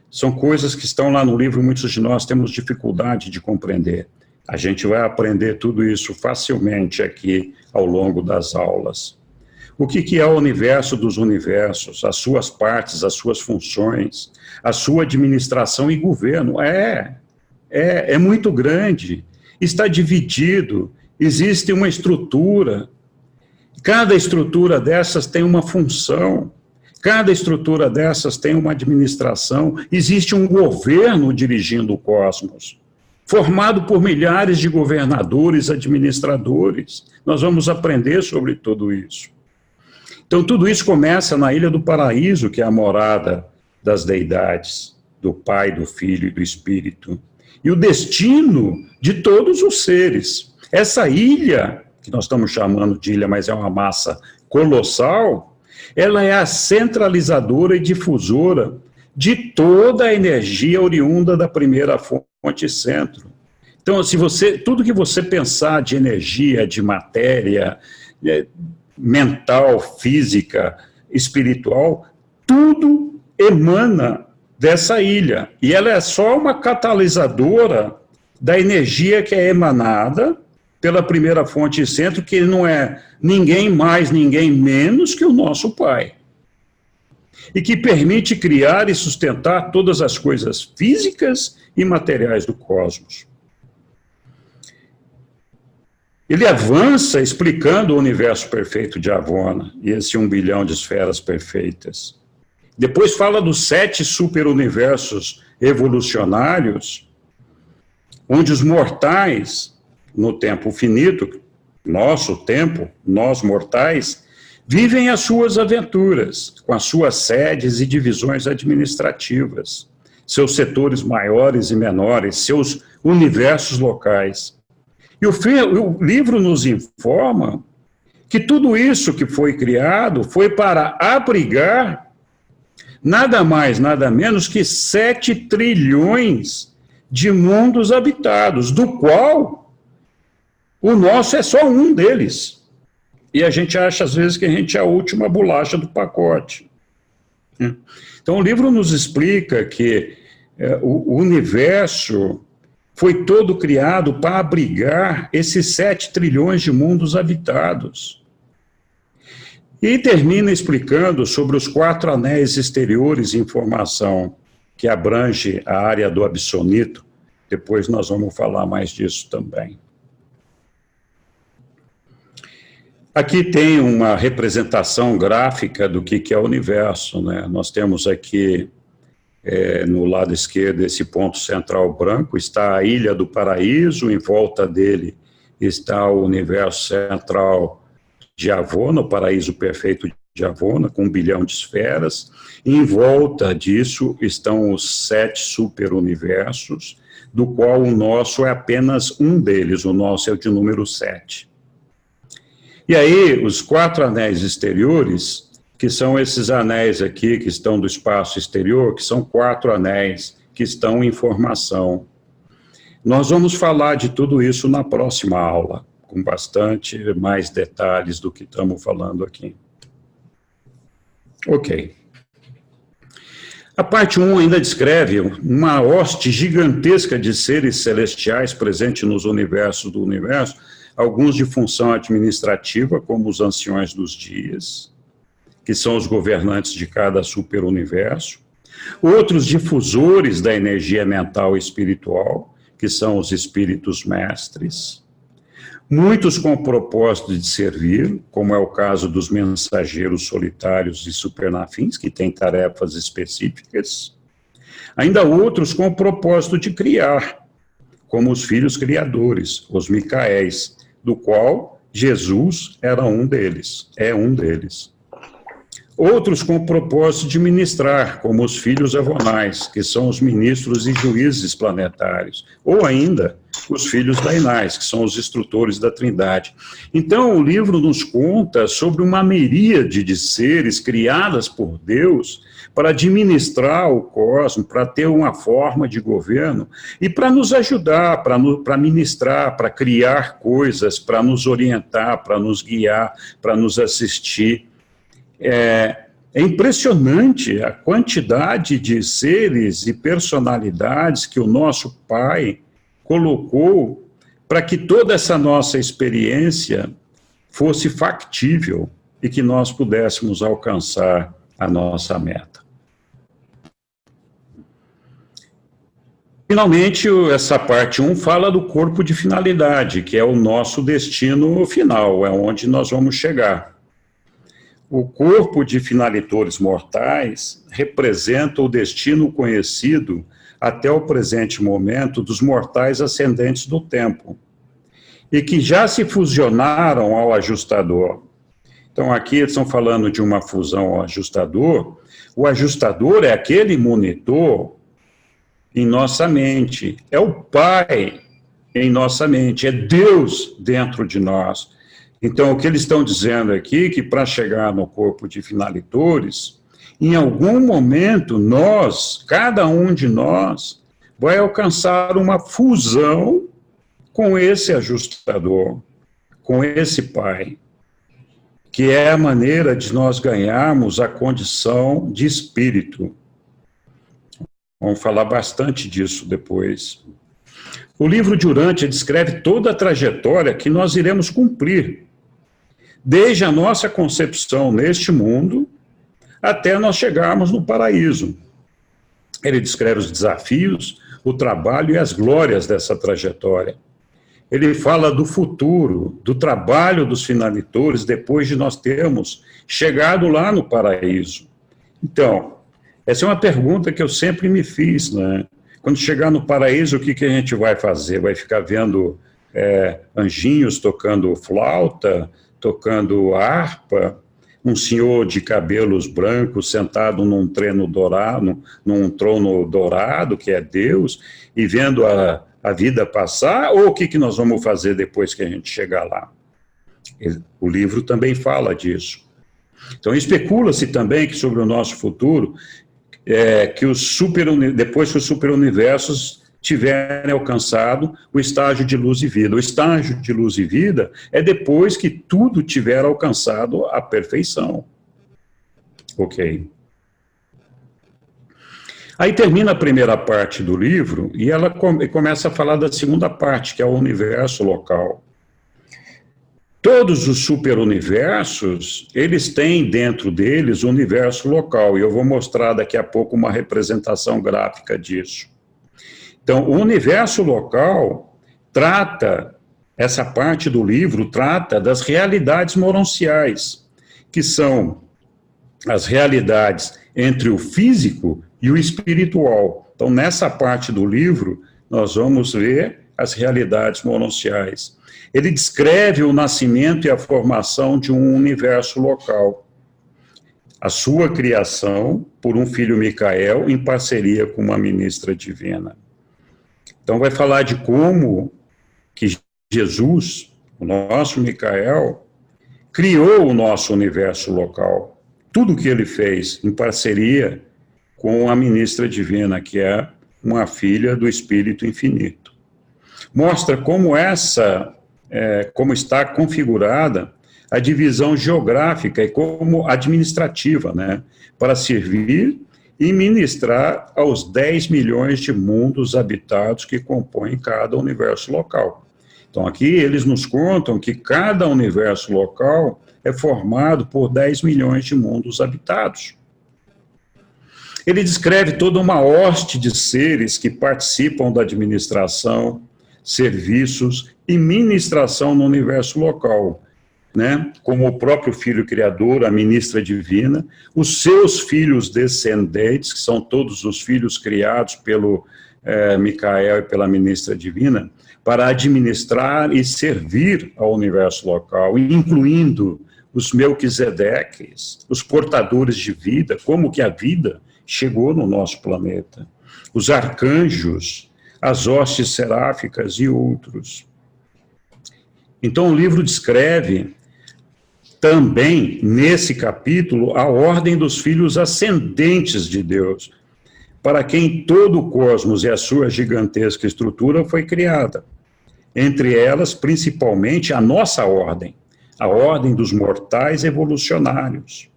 São coisas que estão lá no livro e muitos de nós temos dificuldade de compreender. A gente vai aprender tudo isso facilmente aqui ao longo das aulas. O que é o universo dos universos, as suas partes, as suas funções, a sua administração e governo? É muito grande, está dividido, existe uma estrutura, cada estrutura dessas tem uma função, cada estrutura dessas tem uma administração, existe um governo dirigindo o cosmos, formado por milhares de governadores, administradores. Nós vamos aprender sobre tudo isso. Então, tudo isso começa na Ilha do Paraíso, que é a morada das deidades, do Pai, do Filho e do Espírito. E o destino de todos os seres. Essa ilha, que nós estamos chamando de ilha, mas é uma massa colossal, ela é a centralizadora e difusora de toda a energia oriunda da primeira fonte centro. Então, tudo que você pensar de energia, de matéria, mental, física, espiritual, tudo emana dessa ilha. E ela é só uma catalisadora da energia que é emanada pela primeira fonte centro, que não é ninguém mais, ninguém menos que o nosso Pai. E que permite criar e sustentar todas as coisas físicas e materiais do cosmos. Ele avança explicando o universo perfeito de Avona, e esse 1 bilhão de esferas perfeitas. Depois fala dos 7 superuniversos evolucionários, onde os mortais no tempo finito, nosso tempo, nós mortais, vivem as suas aventuras, com as suas sedes e divisões administrativas, seus setores maiores e menores, seus universos locais. E o livro nos informa que tudo isso que foi criado foi para abrigar nada mais, nada menos que 7 trilhões de mundos habitados, do qual o nosso é só um deles. E a gente acha, às vezes, que a gente é a última bolacha do pacote. Então, o livro nos explica que o universo foi todo criado para abrigar esses 7 trilhões de mundos habitados. E termina explicando sobre os 4 anéis exteriores em formação, que abrange a área do absonito. Depois nós vamos falar mais disso também. Aqui tem uma representação gráfica do que é o universo, né? Nós temos aqui, no lado esquerdo, esse ponto central branco, está a Ilha do Paraíso, em volta dele está o universo central de Avona, o paraíso perfeito de Avona, com 1 bilhão de esferas. Em volta disso estão os 7 superuniversos, do qual o nosso é apenas um deles, o nosso é o de número 7. E aí, os 4 anéis exteriores, que são esses anéis aqui, que estão do espaço exterior, que são 4 anéis que estão em formação. Nós vamos falar de tudo isso na próxima aula, com bastante mais detalhes do que estamos falando aqui. Ok. A parte 1 ainda descreve uma hoste gigantesca de seres celestiais presente nos universos do universo, alguns de função administrativa, como os anciões dos dias, que são os governantes de cada superuniverso, outros difusores da energia mental e espiritual, que são os espíritos mestres, muitos com o propósito de servir, como é o caso dos mensageiros solitários e supernafins, que têm tarefas específicas, ainda outros com o propósito de criar, como os filhos criadores, os Micaéis, do qual Jesus era um deles, é um deles. Outros com o propósito de ministrar, como os filhos avonais, que são os ministros e juízes planetários, ou ainda os filhos dainais, que são os instrutores da Trindade. Então, o livro nos conta sobre uma miríade de seres criadas por Deus para administrar o cosmos, para ter uma forma de governo e para nos ajudar, para ministrar, para criar coisas, para nos orientar, para nos guiar, para nos assistir. É impressionante a quantidade de seres e personalidades que o nosso Pai colocou para que toda essa nossa experiência fosse factível e que nós pudéssemos alcançar a nossa meta. Finalmente, essa parte 1 fala do corpo de finalidade, que é o nosso destino final, é onde nós vamos chegar. O corpo de finalitores mortais representa o destino conhecido até o presente momento dos mortais ascendentes do tempo, e que já se fusionaram ao ajustador. Então, aqui eles estão falando de uma fusão ao ajustador. O ajustador é aquele monitor em nossa mente, é o Pai em nossa mente, é Deus dentro de nós. Então, o que eles estão dizendo aqui, que para chegar no corpo de finalitores, em algum momento nós, cada um de nós, vai alcançar uma fusão com esse ajustador, com esse Pai, que é a maneira de nós ganharmos a condição de espírito. Vamos falar bastante disso depois. O livro de Urântia descreve toda a trajetória que nós iremos cumprir, desde a nossa concepção neste mundo até nós chegarmos no paraíso. Ele descreve os desafios, o trabalho e as glórias dessa trajetória. Ele fala do futuro, do trabalho dos finalitores depois de nós termos chegado lá no paraíso. Então, essa é uma pergunta que eu sempre me fiz, né? Quando chegar no paraíso, o que a gente vai fazer? Vai ficar vendo anjinhos tocando flauta, tocando harpa, um senhor de cabelos brancos sentado num trono dourado, que é Deus, e vendo a vida passar, ou o que nós vamos fazer depois que a gente chegar lá? O livro também fala disso. Então, especula-se também que sobre o nosso futuro, que depois que os superuniversos tiverem alcançado o estágio de luz e vida. O estágio de luz e vida é depois que tudo tiver alcançado a perfeição. Ok. Aí termina a primeira parte do livro e ela começa a falar da segunda parte, que é o universo local. Todos os superuniversos, eles têm dentro deles o universo local, e eu vou mostrar daqui a pouco uma representação gráfica disso. Então, o universo local essa parte do livro trata das realidades moronciais, que são as realidades entre o físico e o espiritual. Então, nessa parte do livro, nós vamos ver as realidades moronciais. Ele descreve o nascimento e a formação de um universo local. A sua criação por um filho Micael em parceria com uma ministra divina. Então vai falar de como que Jesus, o nosso Micael, criou o nosso universo local. Tudo o que ele fez em parceria com a ministra divina, que é uma filha do Espírito Infinito. Mostra como está configurada a divisão geográfica e como administrativa, né, para servir e ministrar aos 10 milhões de mundos habitados que compõem cada universo local. Então, aqui eles nos contam que cada universo local é formado por 10 milhões de mundos habitados. Ele descreve toda uma hoste de seres que participam da administração, serviços e ministração no universo local, né? Como o próprio Filho Criador, a ministra divina, os seus filhos descendentes, que são todos os filhos criados pelo Micael e pela ministra divina, para administrar e servir ao universo local, incluindo os Melquisedeques, os portadores de vida, como que a vida chegou no nosso planeta, os arcanjos, as hostes seráficas e outros. Então, o livro descreve também, nesse capítulo, a ordem dos filhos ascendentes de Deus, para quem todo o cosmos e a sua gigantesca estrutura foi criada. Entre elas, principalmente, a nossa ordem, a ordem dos mortais evolucionários.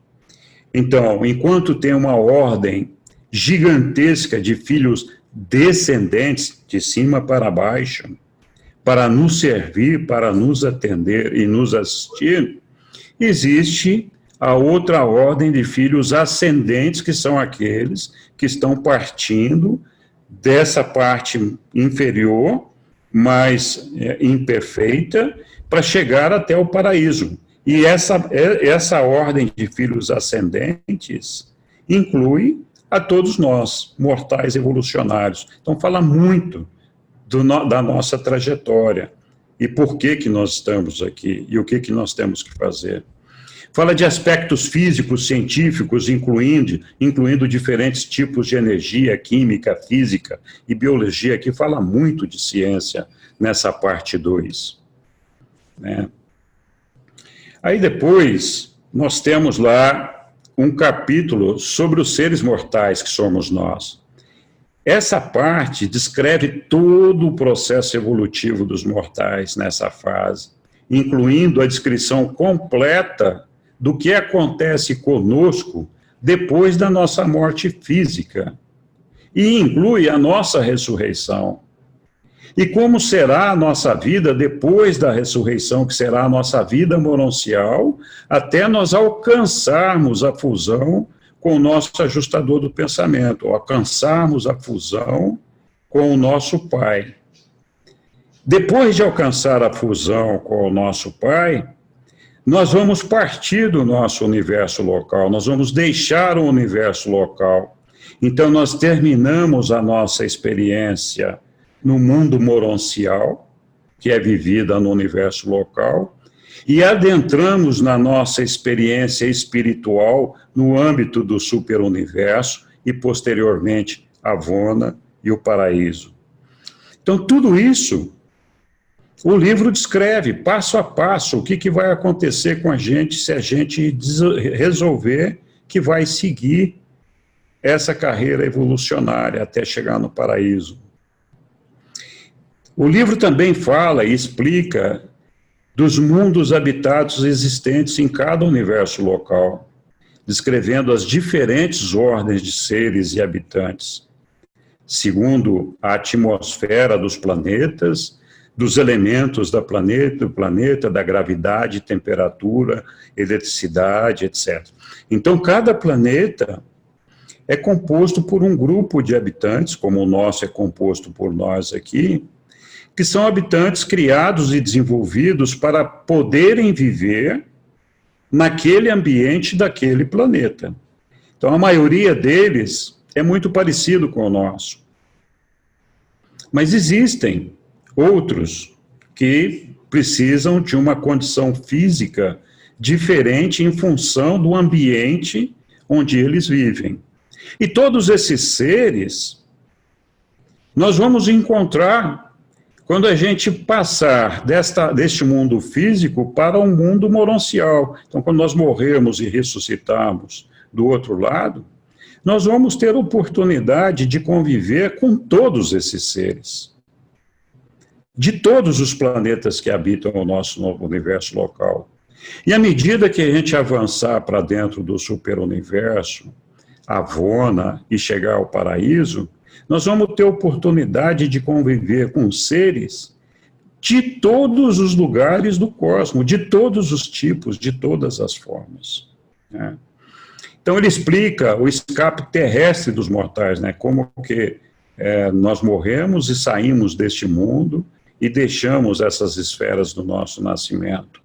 Então, enquanto tem uma ordem gigantesca de filhos descendentes, de cima para baixo, para nos servir, para nos atender e nos assistir, existe a outra ordem de filhos ascendentes, que são aqueles que estão partindo dessa parte inferior, mais imperfeita, para chegar até o paraíso. E essa ordem de filhos ascendentes inclui a todos nós, mortais evolucionários. Então, fala muito da nossa trajetória e por que nós estamos aqui e o que nós temos que fazer. Fala de aspectos físicos, científicos, incluindo diferentes tipos de energia, química, física e biologia, que fala muito de ciência nessa parte 2. Né? Aí depois, nós temos lá um capítulo sobre os seres mortais que somos nós. Essa parte descreve todo o processo evolutivo dos mortais nessa fase, incluindo a descrição completa do que acontece conosco depois da nossa morte física, e inclui a nossa ressurreição. E como será a nossa vida depois da ressurreição, que será a nossa vida moroncial, até nós alcançarmos a fusão com o nosso ajustador do pensamento, alcançarmos a fusão com o nosso Pai. Depois de alcançar a fusão com o nosso Pai, nós vamos partir do nosso universo local, nós vamos deixar o universo local. Então, nós terminamos a nossa experiência no mundo moroncial, que é vivida no universo local, e adentramos na nossa experiência espiritual no âmbito do superuniverso e, posteriormente, Avona e o paraíso. Então, tudo isso, o livro descreve, passo a passo, o que vai acontecer com a gente se a gente resolver que vai seguir essa carreira evolucionária até chegar no paraíso. O livro também fala e explica dos mundos habitados existentes em cada universo local, descrevendo as diferentes ordens de seres e habitantes, segundo a atmosfera dos planetas, dos elementos do planeta, da gravidade, temperatura, eletricidade, etc. Então, cada planeta é composto por um grupo de habitantes, como o nosso é composto por nós aqui, que são habitantes criados e desenvolvidos para poderem viver naquele ambiente daquele planeta. Então, a maioria deles é muito parecido com o nosso. Mas existem outros que precisam de uma condição física diferente em função do ambiente onde eles vivem. E todos esses seres, nós vamos encontrar quando a gente passar deste mundo físico para um mundo moroncial. Então, quando nós morrermos e ressuscitarmos do outro lado, nós vamos ter oportunidade de conviver com todos esses seres, de todos os planetas que habitam o nosso novo universo local. E à medida que a gente avançar para dentro do superuniverso, Avona, e chegar ao paraíso, nós vamos ter oportunidade de conviver com seres de todos os lugares do cosmos, de todos os tipos, de todas as formas, né? Então, ele explica o escape terrestre dos mortais, né? Como que nós morremos e saímos deste mundo e deixamos essas esferas do nosso nascimento.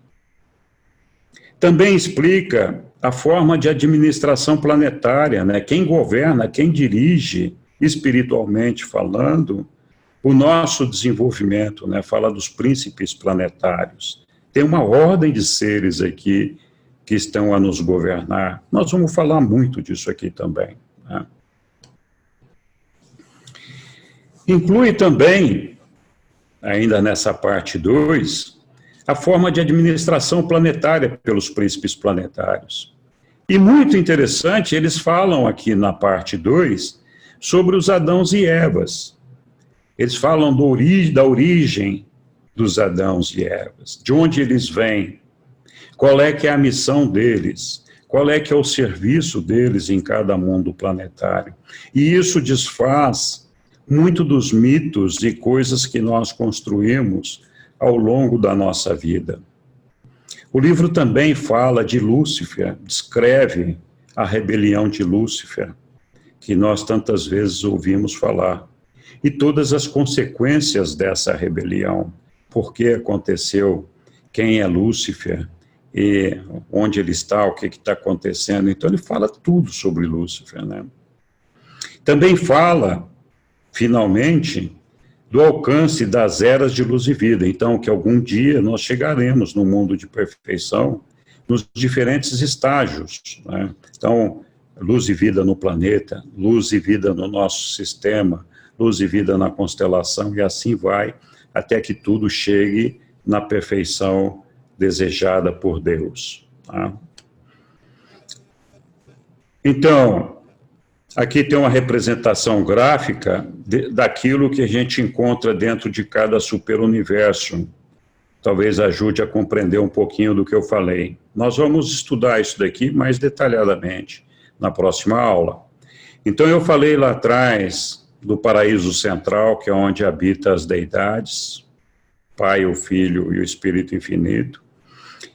Também explica a forma de administração planetária, né? Quem governa, quem dirige, espiritualmente falando, o nosso desenvolvimento, né? Fala dos príncipes planetários. Tem uma ordem de seres aqui que estão a nos governar. Nós vamos falar muito disso aqui também, né? Inclui também, ainda nessa parte 2, a forma de administração planetária pelos príncipes planetários. E muito interessante, eles falam aqui na parte 2 sobre os Adãos e Evas. Eles falam da origem dos Adãos e Evas, de onde eles vêm, qual é que é a missão deles, qual é que é o serviço deles em cada mundo planetário. E isso desfaz muito dos mitos e coisas que nós construímos ao longo da nossa vida. O livro também fala de Lúcifer, descreve a rebelião de Lúcifer, que nós tantas vezes ouvimos falar, e todas as consequências dessa rebelião, por que aconteceu, quem é Lúcifer, e onde ele está, o que está acontecendo. Então, ele fala tudo sobre Lúcifer, né? Também fala, finalmente, do alcance das eras de luz e vida. Então, que algum dia nós chegaremos no mundo de perfeição, nos diferentes estágios, né? Então, luz e vida no planeta, luz e vida no nosso sistema, luz e vida na constelação, e assim vai, até que tudo chegue na perfeição desejada por Deus, tá? Então, aqui tem uma representação gráfica daquilo que a gente encontra dentro de cada superuniverso. Talvez ajude a compreender um pouquinho do que eu falei. Nós vamos estudar isso daqui mais detalhadamente na próxima aula. Então, eu falei lá atrás do paraíso central, que é onde habita as deidades, Pai, o Filho e o Espírito Infinito.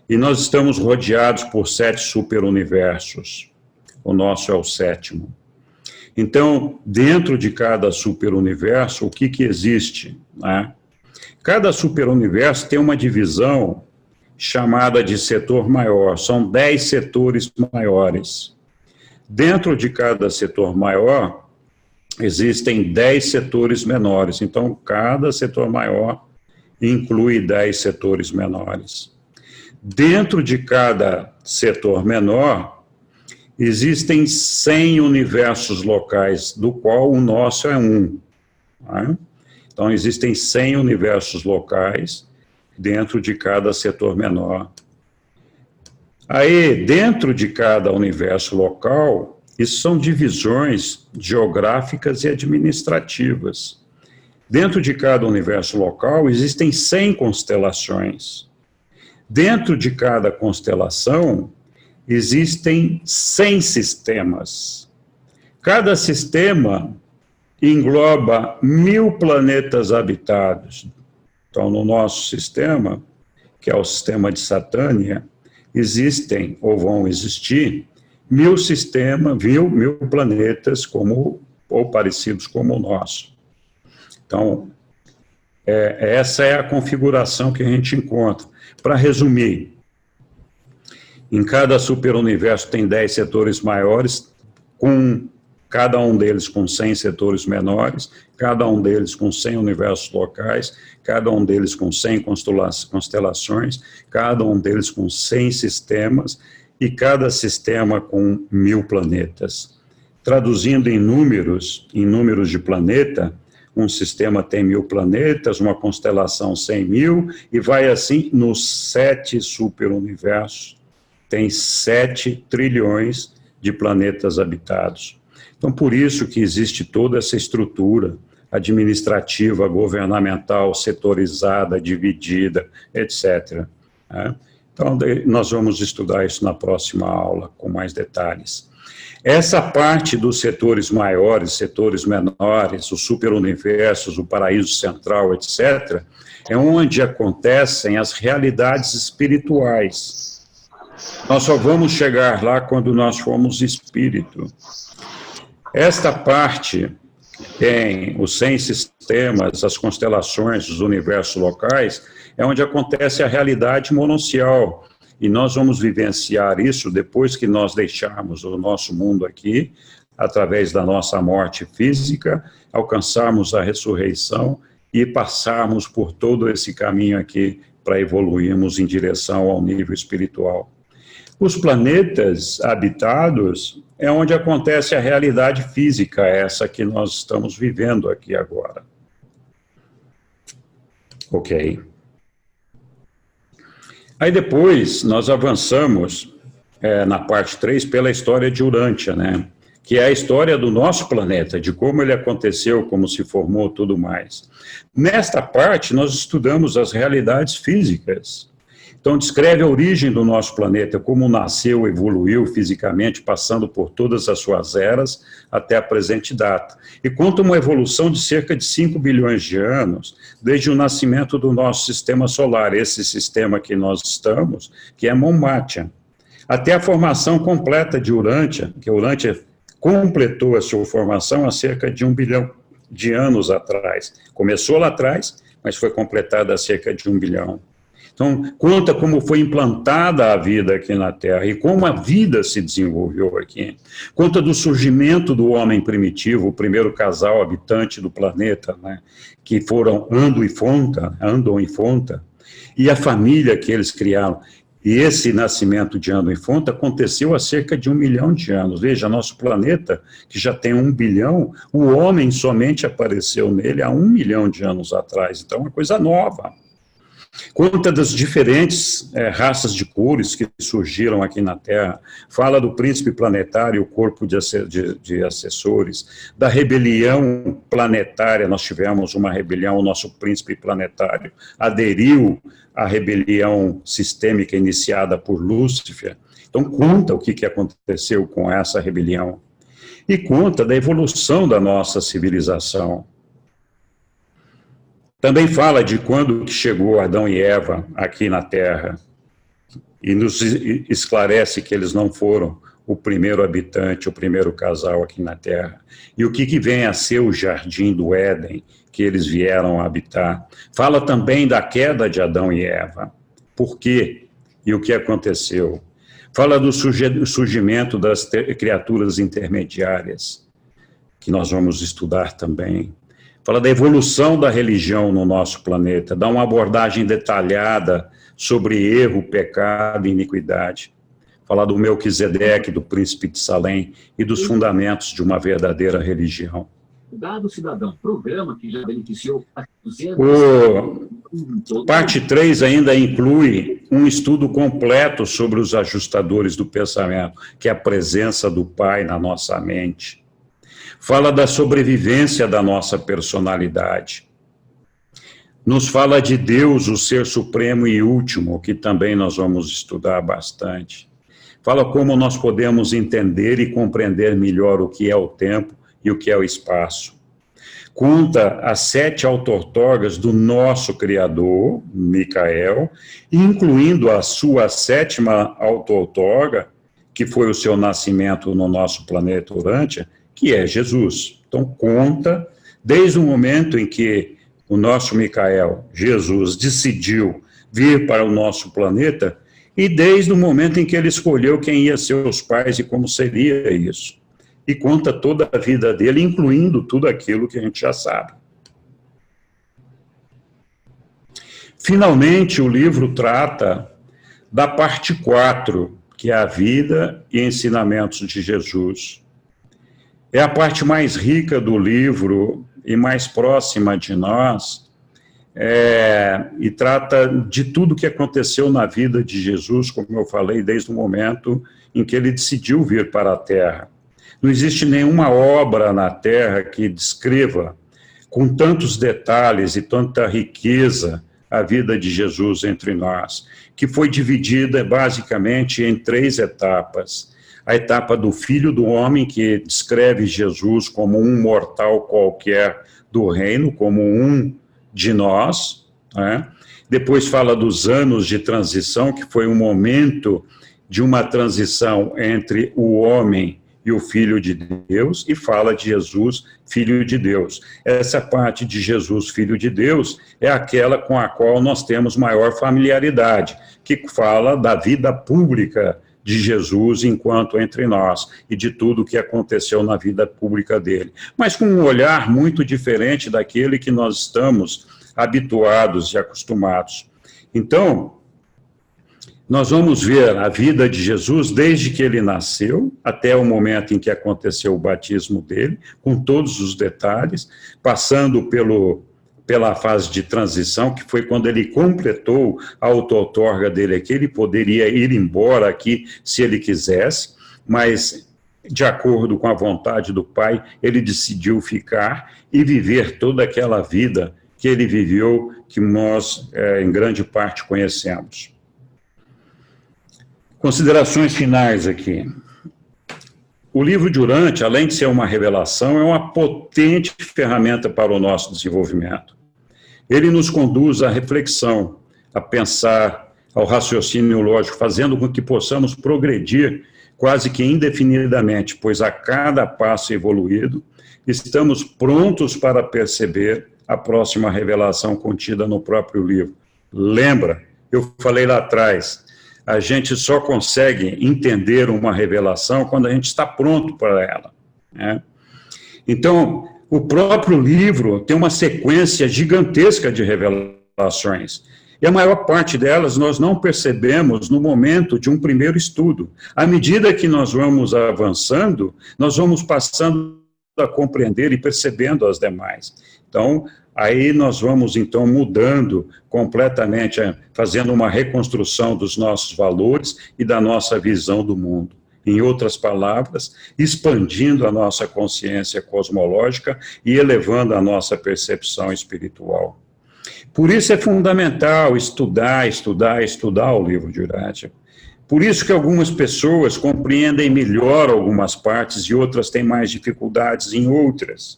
E nós estamos rodeados por 7 superuniversos. O nosso é o 7º. Então, dentro de cada superuniverso, o que existe, né? Cada superuniverso tem uma divisão chamada de setor maior. São 10 setores maiores. Dentro de cada setor maior, existem 10 setores menores. Então, cada setor maior inclui 10 setores menores. Dentro de cada setor menor, existem 100 universos locais, do qual o nosso é um. Né? Então, existem 100 universos locais dentro de cada setor menor. Aí, dentro de cada universo local, isso são divisões geográficas e administrativas. Dentro de cada universo local, existem 100 constelações. Dentro de cada constelação, existem 100 sistemas. Cada sistema engloba 1000 planetas habitados. Então, no nosso sistema, que é o sistema de Satânia, existem, ou vão existir, 1000 sistemas, 1000 planetas como, ou parecidos como o nosso. Então, essa é a configuração que a gente encontra. Para resumir, em cada superuniverso tem 10 setores maiores, com cada um deles com 100 setores menores, cada um deles com 100 universos locais, cada um deles com 100 constelações, cada um deles com 100 sistemas, e cada sistema com 1000 planetas. Traduzindo em números de planeta, um sistema tem 1000 planetas, uma constelação 100.000, e vai assim nos 7 superuniversos. Tem 7 trilhões de planetas habitados. Então, por isso que existe toda essa estrutura administrativa, governamental, setorizada, dividida, etc. Então, nós vamos estudar isso na próxima aula, com mais detalhes. Essa parte dos setores maiores, setores menores, os superuniversos, o paraíso central, etc., é onde acontecem as realidades espirituais. Nós só vamos chegar lá quando nós formos espírito. Esta parte tem os 100 sistemas, as constelações, os universos locais, é onde acontece a realidade mononcial. E nós vamos vivenciar isso depois que nós deixarmos o nosso mundo aqui, através da nossa morte física, alcançarmos a ressurreição e passarmos por todo esse caminho aqui para evoluirmos em direção ao nível espiritual. Os planetas habitados é onde acontece a realidade física, essa que nós estamos vivendo aqui agora. Ok. Aí depois nós avançamos na parte 3 pela história de Urântia, né? Que é a história do nosso planeta, de como ele aconteceu, como se formou, tudo mais. Nesta parte nós estudamos as realidades físicas. Então, descreve a origem do nosso planeta, como nasceu, evoluiu fisicamente, passando por todas as suas eras até a presente data. E conta uma evolução de cerca de 5 bilhões de anos, desde o nascimento do nosso sistema solar, esse sistema que nós estamos, que é Monmátia, até a formação completa de Urântia, que Urântia completou a sua formação há cerca de 1 bilhão de anos atrás. Começou lá atrás, mas foi completada há cerca de 1 bilhão. Então, conta como foi implantada a vida aqui na Terra e como a vida se desenvolveu aqui. Conta do surgimento do homem primitivo, o primeiro casal habitante do planeta, né, que foram Andon e Fonta, e a família que eles criaram. E esse nascimento de Andon e Fonta aconteceu há cerca de 1 milhão de anos. Veja, nosso planeta, que já tem 1 bilhão, o homem somente apareceu nele há 1 milhão de anos atrás. Então, é uma coisa nova. Conta das diferentes raças de cores que surgiram aqui na Terra, fala do príncipe planetário, o corpo de assessores, da rebelião planetária. Nós tivemos uma rebelião, o nosso príncipe planetário aderiu à rebelião sistêmica iniciada por Lúcifer. Então conta o que aconteceu com essa rebelião. E conta da evolução da nossa civilização. Também fala de quando chegou Adão e Eva aqui na Terra, e nos esclarece que eles não foram o primeiro habitante, o primeiro casal aqui na Terra, e o que vem a ser o Jardim do Éden, que eles vieram habitar. Fala também da queda de Adão e Eva, por quê e o que aconteceu. Fala do surgimento das criaturas intermediárias, que nós vamos estudar também. fala da evolução da religião no nosso planeta, dá uma abordagem detalhada sobre erro, pecado e iniquidade. Fala do Melquisedeque, do príncipe de Salém e dos fundamentos de uma verdadeira religião. Dado cidadão, programa que já beneficiou a 200... Parte 3 ainda inclui um estudo completo sobre os ajustadores do pensamento, que é a presença do Pai na nossa mente. Fala da sobrevivência da nossa personalidade. Nos fala de Deus, o ser supremo e último, que também nós vamos estudar bastante. Fala como nós podemos entender e compreender melhor o que é o tempo e o que é o espaço. Conta as 7 autortorgas do nosso Criador, Micael, incluindo a sua 7ª autortorga, que foi o seu nascimento no nosso planeta Urântia, que é Jesus. Então, conta, desde o momento em que o nosso Micael, Jesus, decidiu vir para o nosso planeta, e desde o momento em que ele escolheu quem ia ser os pais e como seria isso. E conta toda a vida dele, incluindo tudo aquilo que a gente já sabe. Finalmente, o livro trata da parte 4, que é a vida e ensinamentos de Jesus. É a parte mais rica do livro e mais próxima de nós, e trata de tudo que aconteceu na vida de Jesus, como eu falei, desde o momento em que ele decidiu vir para a Terra. Não existe nenhuma obra na Terra que descreva com tantos detalhes e tanta riqueza a vida de Jesus entre nós, que foi dividida basicamente em 3 etapas. A etapa do Filho do Homem, que descreve Jesus como um mortal qualquer do reino, como um de nós, né? Depois fala dos anos de transição, que foi um momento de uma transição entre o homem e o Filho de Deus, e fala de Jesus, Filho de Deus. Essa parte de Jesus, Filho de Deus, é aquela com a qual nós temos maior familiaridade, que fala da vida pública de Jesus enquanto entre nós, e de tudo que aconteceu na vida pública dele. Mas com um olhar muito diferente daquele que nós estamos habituados e acostumados. Então, nós vamos ver a vida de Jesus desde que ele nasceu até o momento em que aconteceu o batismo dele, com todos os detalhes, passando pela fase de transição, que foi quando ele completou a auto-outorga dele aqui. Ele poderia ir embora aqui se ele quisesse, mas, de acordo com a vontade do Pai, ele decidiu ficar e viver toda aquela vida que ele viveu, que nós, em grande parte, conhecemos. Considerações finais aqui. O livro de Urântia, além de ser uma revelação, é uma potente ferramenta para o nosso desenvolvimento. Ele nos conduz à reflexão, a pensar, ao raciocínio lógico, fazendo com que possamos progredir quase que indefinidamente, pois a cada passo evoluído, estamos prontos para perceber a próxima revelação contida no próprio livro. Lembra, eu falei lá atrás, a gente só consegue entender uma revelação quando a gente está pronto para ela, né? Então, o próprio livro tem uma sequência gigantesca de revelações, e a maior parte delas nós não percebemos no momento de um primeiro estudo. À medida que nós vamos avançando, nós vamos passando a compreender e percebendo as demais. Então, aí nós vamos, então, mudando completamente, fazendo uma reconstrução dos nossos valores e da nossa visão do mundo. Em outras palavras, expandindo a nossa consciência cosmológica e elevando a nossa percepção espiritual. Por isso é fundamental estudar o livro de Urântia. Por isso que algumas pessoas compreendem melhor algumas partes e outras têm mais dificuldades em outras.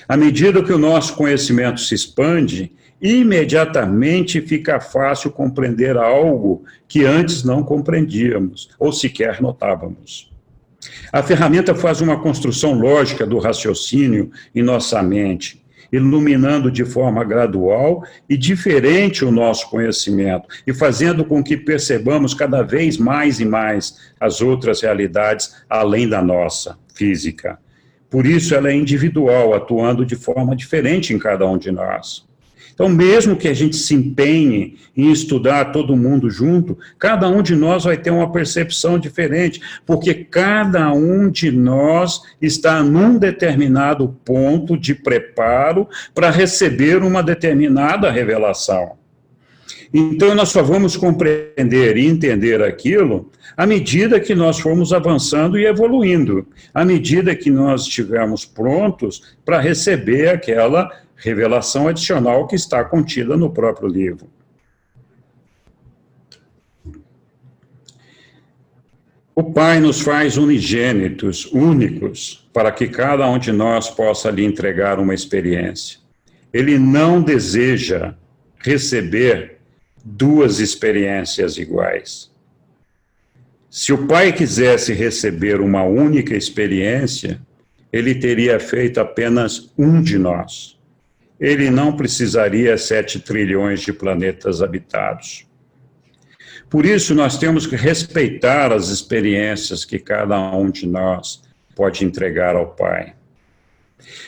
À medida que o nosso conhecimento se expande, imediatamente fica fácil compreender algo que antes não compreendíamos ou sequer notávamos. A ferramenta faz uma construção lógica do raciocínio em nossa mente, iluminando de forma gradual e diferente o nosso conhecimento e fazendo com que percebamos cada vez mais e mais as outras realidades além da nossa, física. Por isso ela é individual, atuando de forma diferente em cada um de nós. Então, mesmo que a gente se empenhe em estudar todo mundo junto, cada um de nós vai ter uma percepção diferente, porque cada um de nós está num determinado ponto de preparo para receber uma determinada revelação. Então, nós só vamos compreender e entender aquilo à medida que nós formos avançando e evoluindo, à medida que nós estivermos prontos para receber aquela revelação adicional que está contida no próprio livro. O Pai nos faz unigênitos, únicos, para que cada um de nós possa lhe entregar uma experiência. Ele não deseja receber duas experiências iguais. Se o Pai quisesse receber uma única experiência, ele teria feito apenas um de nós. Ele não precisaria 7 trilhões de planetas habitados. Por isso, nós temos que respeitar as experiências que cada um de nós pode entregar ao Pai.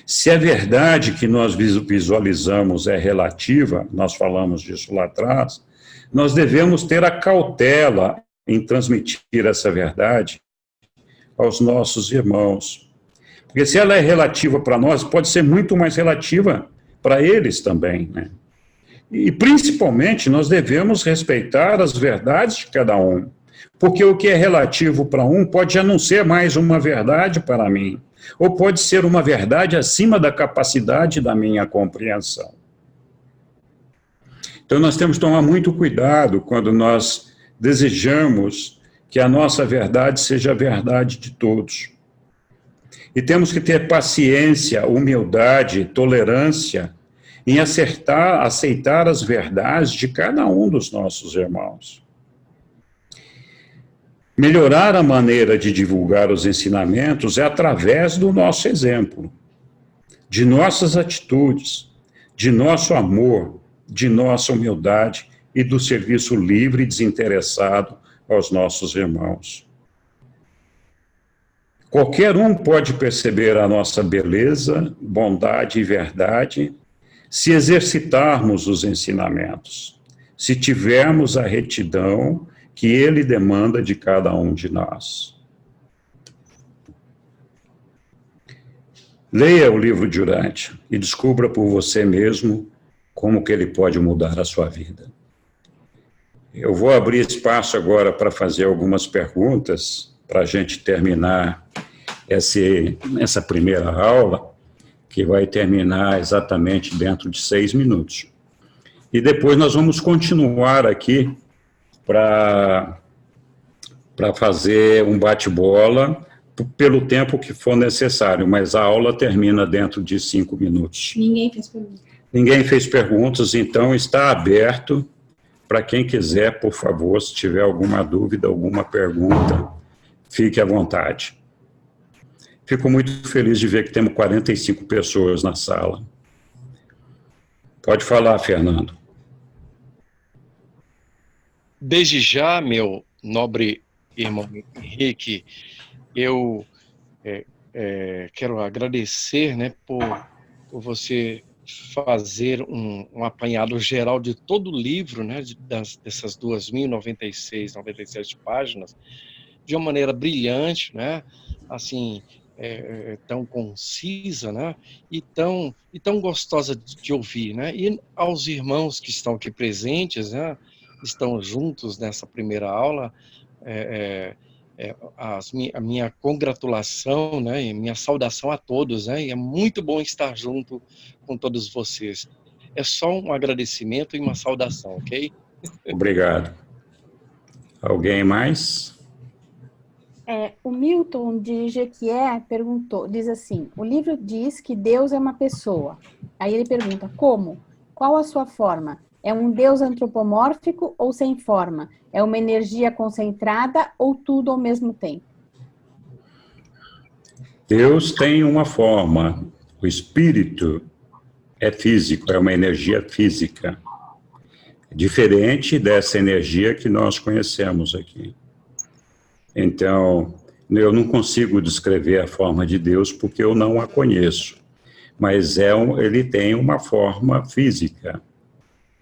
Se a verdade que nós visualizamos é relativa, nós falamos disso lá atrás, nós devemos ter a cautela em transmitir essa verdade aos nossos irmãos. Porque se ela é relativa para nós, pode ser muito mais relativa para eles também, né? E, principalmente, nós devemos respeitar as verdades de cada um, porque o que é relativo para um pode já não ser mais uma verdade para mim, ou pode ser uma verdade acima da capacidade da minha compreensão. Então, nós temos que tomar muito cuidado quando nós desejamos que a nossa verdade seja a verdade de todos. E temos que ter paciência, humildade, tolerância em aceitar as verdades de cada um dos nossos irmãos. Melhorar a maneira de divulgar os ensinamentos é através do nosso exemplo, de nossas atitudes, de nosso amor, de nossa humildade e do serviço livre e desinteressado aos nossos irmãos. Qualquer um pode perceber a nossa beleza, bondade e verdade se exercitarmos os ensinamentos, se tivermos a retidão que ele demanda de cada um de nós. Leia o livro de Urantia e descubra por você mesmo como que ele pode mudar a sua vida. Eu vou abrir espaço agora para fazer algumas perguntas, para a gente terminar essa primeira aula, que vai terminar exatamente dentro de 6 minutos. E depois nós vamos continuar aqui para fazer um bate-bola pelo tempo que for necessário, mas a aula termina dentro de 5 minutos. Ninguém fez perguntas. Ninguém fez perguntas, então está aberto para quem quiser, por favor, se tiver alguma dúvida, alguma pergunta, fique à vontade. Fico muito feliz de ver que temos 45 pessoas na sala. Pode falar, Fernando. Desde já, meu nobre irmão Henrique, eu quero agradecer, né, por você fazer um apanhado geral de todo o livro, né, dessas 2.096, 97 páginas, de uma maneira brilhante, né, assim, tão concisa, né, e tão gostosa de ouvir, né, e aos irmãos que estão aqui presentes, né, estão juntos nessa primeira aula, a minha congratulação, né, e minha saudação a todos, né, e é muito bom estar junto com todos vocês. É só um agradecimento e uma saudação, ok? Obrigado. Alguém mais? O Milton de Jequié perguntou, diz assim, o livro diz que Deus é uma pessoa. Aí ele pergunta, como? Qual a sua forma? É um Deus antropomórfico ou sem forma? É uma energia concentrada ou tudo ao mesmo tempo? Deus tem uma forma. O espírito é físico, é uma energia física. Diferente dessa energia que nós conhecemos aqui. Então, eu não consigo descrever a forma de Deus porque eu não a conheço, mas ele tem uma forma física,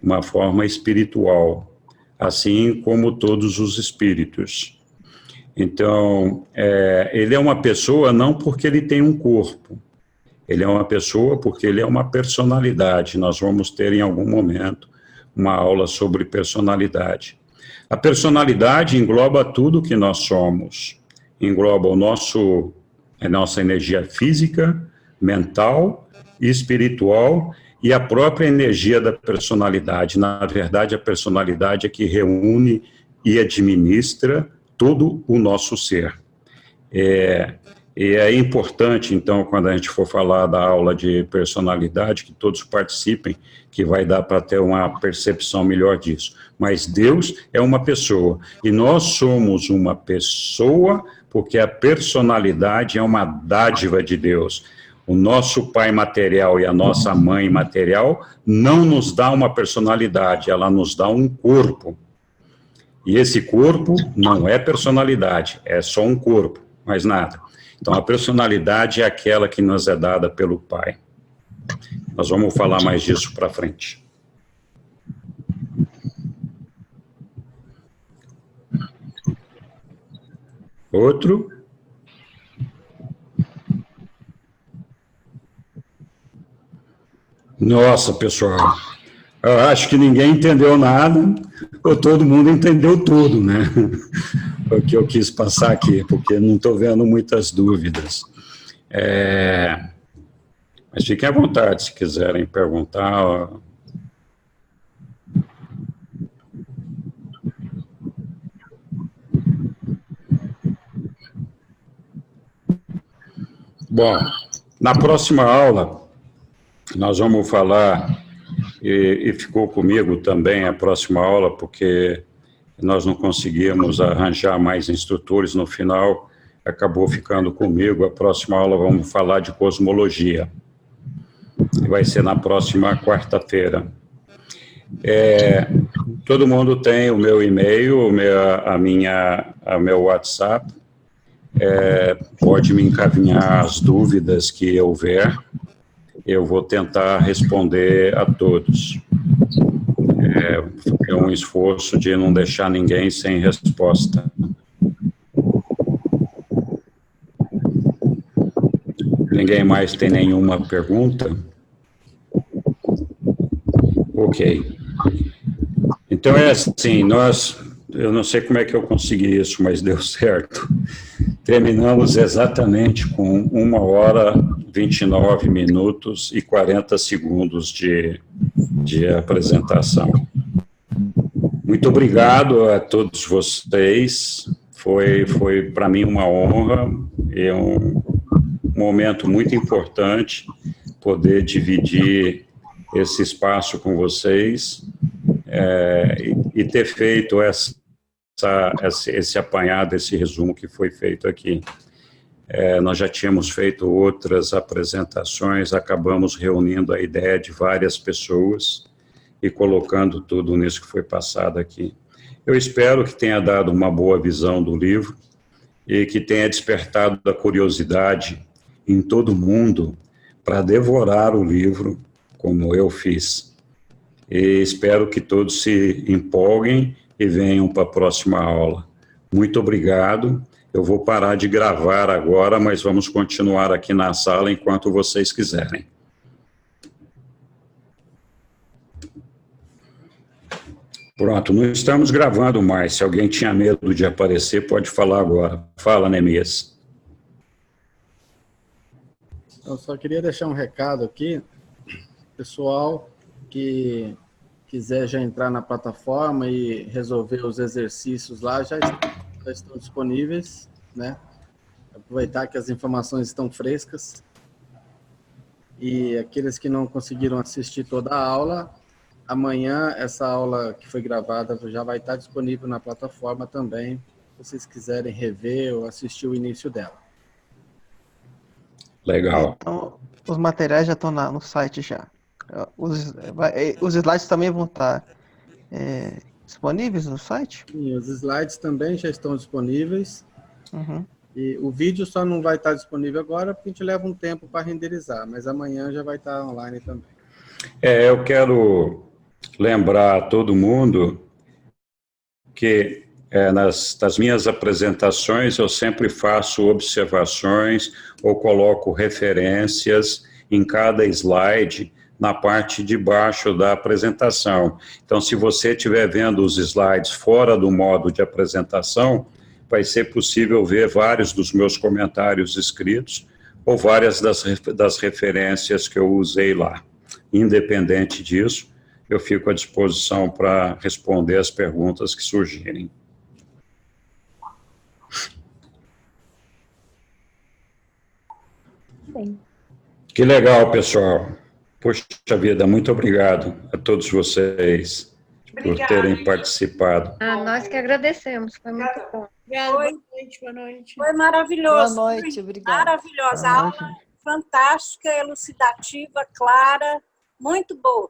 uma forma espiritual, assim como todos os espíritos. Então, ele é uma pessoa não porque ele tem um corpo, ele é uma pessoa porque ele é uma personalidade. Nós vamos ter em algum momento uma aula sobre personalidade. A personalidade engloba tudo que nós somos, engloba a nossa energia física, mental e espiritual e a própria energia da personalidade. Na verdade, a personalidade é que reúne e administra todo o nosso ser. E é importante, então, quando a gente for falar da aula de personalidade, que todos participem, que vai dar para ter uma percepção melhor disso. Mas Deus é uma pessoa, e nós somos uma pessoa porque a personalidade é uma dádiva de Deus. O nosso pai material e a nossa mãe material não nos dá uma personalidade, ela nos dá um corpo. E esse corpo não é personalidade, é só um corpo, mais nada. Então, a personalidade é aquela que nos é dada pelo Pai. Nós vamos falar mais disso para frente. Outro? Nossa, pessoal, eu acho que ninguém entendeu nada, ou todo mundo entendeu tudo, né? O que eu quis passar aqui, porque não estou vendo muitas dúvidas. Mas fiquem à vontade, se quiserem perguntar. Bom, na próxima aula, nós vamos falar, e ficou comigo também a próxima aula, porque nós não conseguimos arranjar mais instrutores no final, acabou ficando comigo. A próxima aula vamos falar de cosmologia. Vai ser na próxima quarta-feira. Todo mundo tem o meu e-mail, o meu WhatsApp. Pode me encaminhar as dúvidas que houver. Eu vou tentar responder a todos. É um esforço de não deixar ninguém sem resposta. Ninguém mais tem nenhuma pergunta? Ok. Então é assim, eu não sei como é que eu consegui isso, mas deu certo. Terminamos exatamente com 1h29 e 40 segundos de apresentação. Muito obrigado a todos vocês. Foi para mim uma honra e um momento muito importante poder dividir esse espaço com vocês e ter feito esse apanhado, esse resumo que foi feito aqui. Nós já tínhamos feito outras apresentações, acabamos reunindo a ideia de várias pessoas e colocando tudo nisso que foi passado aqui. Eu espero que tenha dado uma boa visão do livro e que tenha despertado a curiosidade em todo mundo para devorar o livro, como eu fiz. E espero que todos se empolguem e venham para a próxima aula. Muito obrigado. Eu vou parar de gravar agora, mas vamos continuar aqui na sala enquanto vocês quiserem. Pronto, não estamos gravando mais. Se alguém tinha medo de aparecer, pode falar agora. Fala, Neemias. Eu só queria deixar um recado aqui. Pessoal que quiser já entrar na plataforma e resolver os exercícios lá, já estão disponíveis, né? Aproveitar que as informações estão frescas. E aqueles que não conseguiram assistir toda a aula, amanhã essa aula que foi gravada já vai estar disponível na plataforma também, se vocês quiserem rever ou assistir o início dela. Legal. Então, os materiais já estão no site já. Os slides também vão estar disponíveis no site? Sim, os slides também já estão disponíveis. Uhum. E o vídeo só não vai estar disponível agora, porque a gente leva um tempo para renderizar, mas amanhã já vai estar online também. Eu quero lembrar a todo mundo que nas minhas apresentações eu sempre faço observações ou coloco referências em cada slide na parte de baixo da apresentação. Então, se você estiver vendo os slides fora do modo de apresentação, vai ser possível ver vários dos meus comentários escritos ou várias das referências que eu usei lá. Independente disso, eu fico à disposição para responder as perguntas que surgirem. Bem. Que legal, pessoal. Poxa vida, muito obrigado a todos vocês por terem participado. Nós que agradecemos, foi muito bom. Boa noite, boa noite. Foi maravilhoso. Boa noite, obrigada. Maravilhosa. A aula fantástica, elucidativa, clara, muito boa.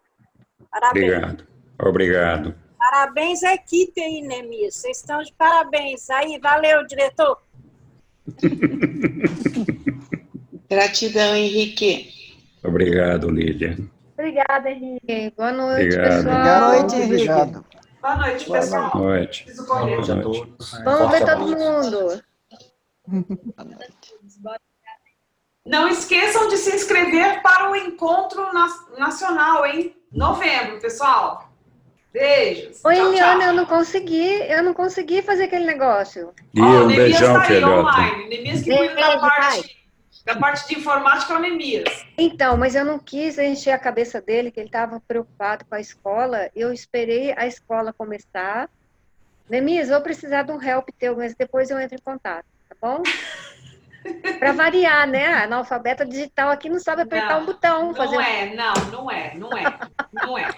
Parabéns. Obrigado. Parabéns à equipe aí, Neemias. Vocês estão de parabéns. Aí, valeu, diretor. Gratidão, Henrique. Obrigado, Lídia. Obrigada, Henrique. Boa noite, Obrigado. pessoal. Boa noite, Henrique. Boa noite, pessoal. Boa noite. Boa noite a todos. Vamos ver todo mundo. Não esqueçam de se inscrever para o encontro nacional, hein? Novembro, pessoal. Beijos. Oi, Tchau, Eliana, tchau. eu não consegui fazer aquele negócio. E um Neemias beijão, tá aí, filhote. online. Neemias que cuida da parte de informática é o Neemias. Então, mas eu não quis encher a cabeça dele, que ele estava preocupado com a escola. Eu esperei a escola começar. Neemias, vou precisar de um help teu, mas depois eu entro em contato, tá bom? Para variar, né? A analfabeta digital aqui não sabe apertar um botão. Não é.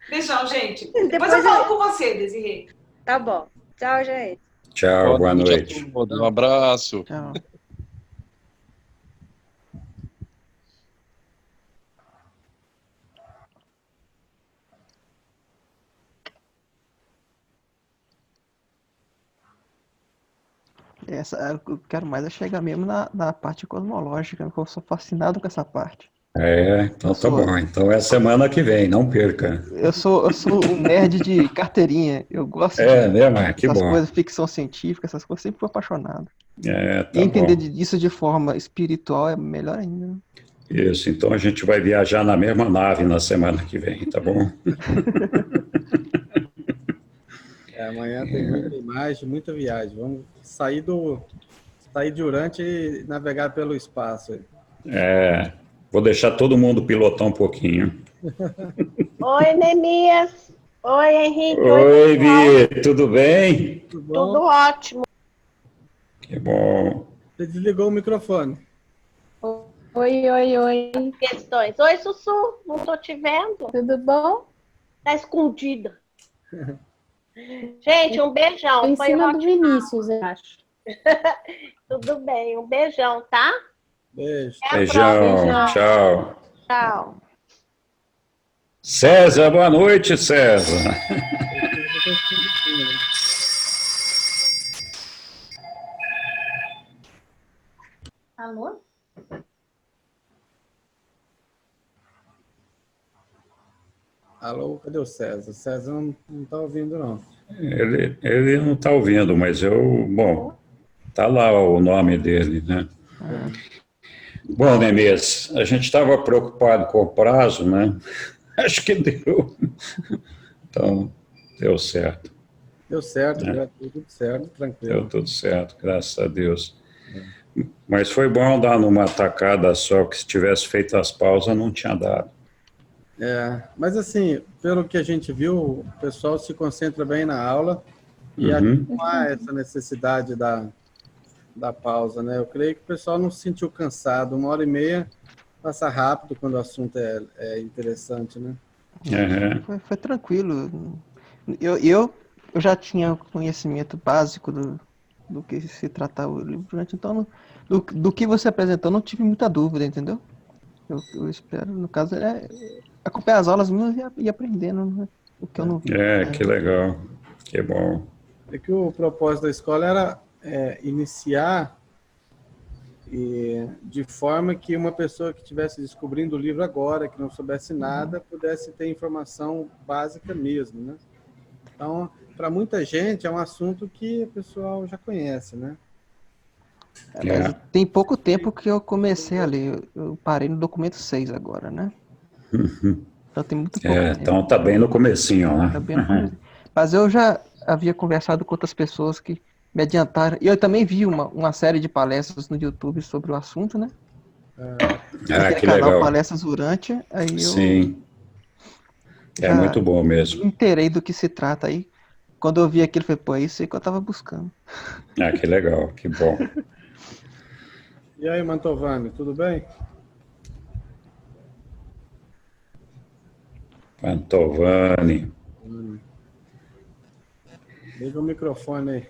Beijão, gente. Depois Depois eu falo com você, Desirê. Tá bom. Tchau, gente. Tchau, boa noite. Um abraço. Tchau. Eu quero mais chegar mesmo na parte cosmológica, porque eu sou fascinado com essa parte. Então tá bom. Então é semana que vem, não perca. Eu sou um nerd de carteirinha. Eu gosto que dessas bom. coisas, ficção científica, essas coisas, sempre fui apaixonado. Tá E entender bom. disso de forma espiritual é melhor ainda. Né? Isso, então a gente vai viajar na mesma nave na semana que vem, tá bom? Amanhã tem muita imagem, muita viagem. Vamos sair de Urante e navegar pelo espaço. Vou deixar todo mundo pilotar um pouquinho. Oi, Neemias. Oi, Henrique. Oi, Vi, tudo bem? Tudo ótimo. Que bom. Você desligou o microfone. Oi. Questões. Oi, Sussu. Não tô te vendo. Tudo bom? Tá escondida. Gente, um beijão. Em Foi cima do ótimo. Vinícius, eu acho. Tudo bem. Um beijão, tá? Beijo. Até a Beijão, próxima. tchau. Tchau. César, boa noite, César. Alô? Alô, cadê o César? O César não tá ouvindo, não. Ele não está ouvindo, mas tá lá o nome dele, né? Bom, Neemias, a gente estava preocupado com o prazo, né? Acho que deu. Então, deu certo. Deu certo, deu tudo certo, tranquilo. Deu tudo certo, graças a Deus. Mas foi bom dar numa tacada só, que se tivesse feito as pausas, não tinha dado. Mas assim, pelo que a gente viu, o pessoal se concentra bem na aula e não há essa necessidade da pausa, né? Eu creio que o pessoal não se sentiu cansado. 1h30 passa rápido quando o assunto é interessante, né? Foi tranquilo. Eu já tinha conhecimento básico do que se tratava o livro, então do que você apresentou não tive muita dúvida, entendeu? Eu espero, no caso, acompanhar as aulas minhas e aprendendo, né? O que eu não vi. Que legal, que bom. É que o propósito da escola iniciar de forma que uma pessoa que estivesse descobrindo o livro agora, que não soubesse nada, pudesse ter informação básica mesmo, né? Então, para muita gente, é um assunto que o pessoal já conhece, né? Mas tem pouco tempo que eu comecei a ler. Eu parei no documento 6 agora, né? Então tem muito pouco tempo. Então tá bem no comecinho, né? Tá bem no comecinho. Mas eu já havia conversado com outras pessoas que me adiantaram. E eu também vi uma série de palestras no YouTube sobre o assunto, né? Que canal legal. Palestras Durante. Aí eu Sim. É muito bom mesmo. me inteirei do que se trata aí. Quando eu vi aquilo, eu falei, pô, é isso aí que eu tava buscando. Que legal, que bom. E aí, Mantovani, tudo bem? Mantovani. Liga o microfone aí.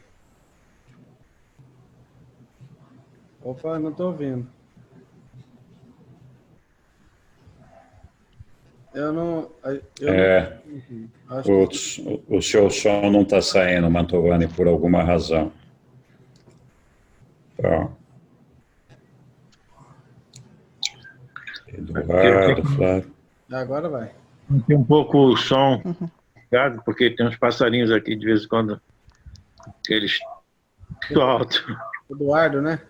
Opa, não estou ouvindo. O seu som não está saindo, Mantovani, por alguma razão. Tá. Eduardo, Flávio. Agora vai. Tem um pouco o som, porque tem uns passarinhos aqui de vez em quando que eles estão alto. Eduardo, né?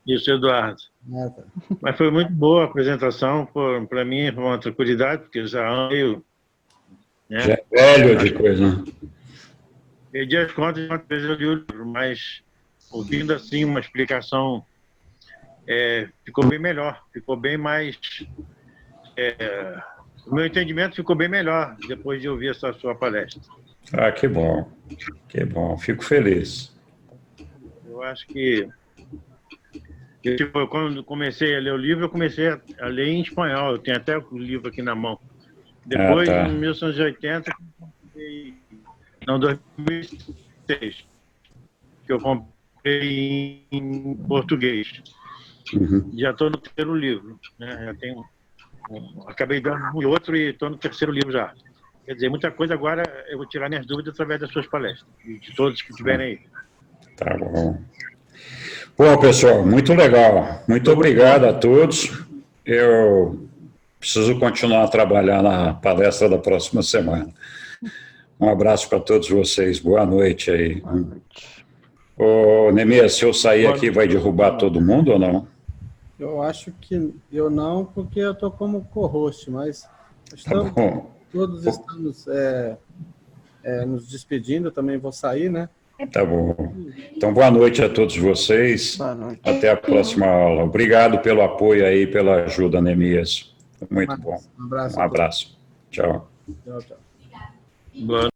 Isso, Eduardo. Tá. Mas foi muito boa a apresentação, para mim foi uma tranquilidade, porque eu já ando, né? Já é velho de coisa, né? Perdi as contas uma vez eu li o livro, mas ouvindo assim uma explicação, ficou bem melhor, ficou bem mais... o meu entendimento ficou bem melhor depois de ouvir essa sua palestra. Que bom, fico feliz. Eu acho que quando comecei a ler o livro, eu comecei a ler em espanhol, eu tenho até o livro aqui na mão. Depois, em 1980, não, 2006, que eu comprei em português. Já estou no terceiro livro, né? Já tenho acabei dando um e outro e estou no terceiro livro já. Quer dizer, muita coisa agora eu vou tirar minhas dúvidas através das suas palestras, de todos que estiverem aí. Tá bom. Bom, pessoal, muito legal. Muito obrigado a todos. Eu preciso continuar a trabalhar na palestra da próxima semana. Um abraço para todos vocês. Boa noite aí. Boa noite. Ô, Neemias, se eu sair aqui, vai derrubar todo mundo ou não? Eu acho que eu não, porque eu estou como co-host, mas todos estamos nos despedindo, também vou sair, né? Tá bom. Então, boa noite a todos vocês. Boa noite. Até a próxima aula. Obrigado pelo apoio aí, pela ajuda, Neemias. Muito bom. Um abraço. Um abraço. Tchau. Tchau, tchau. Boa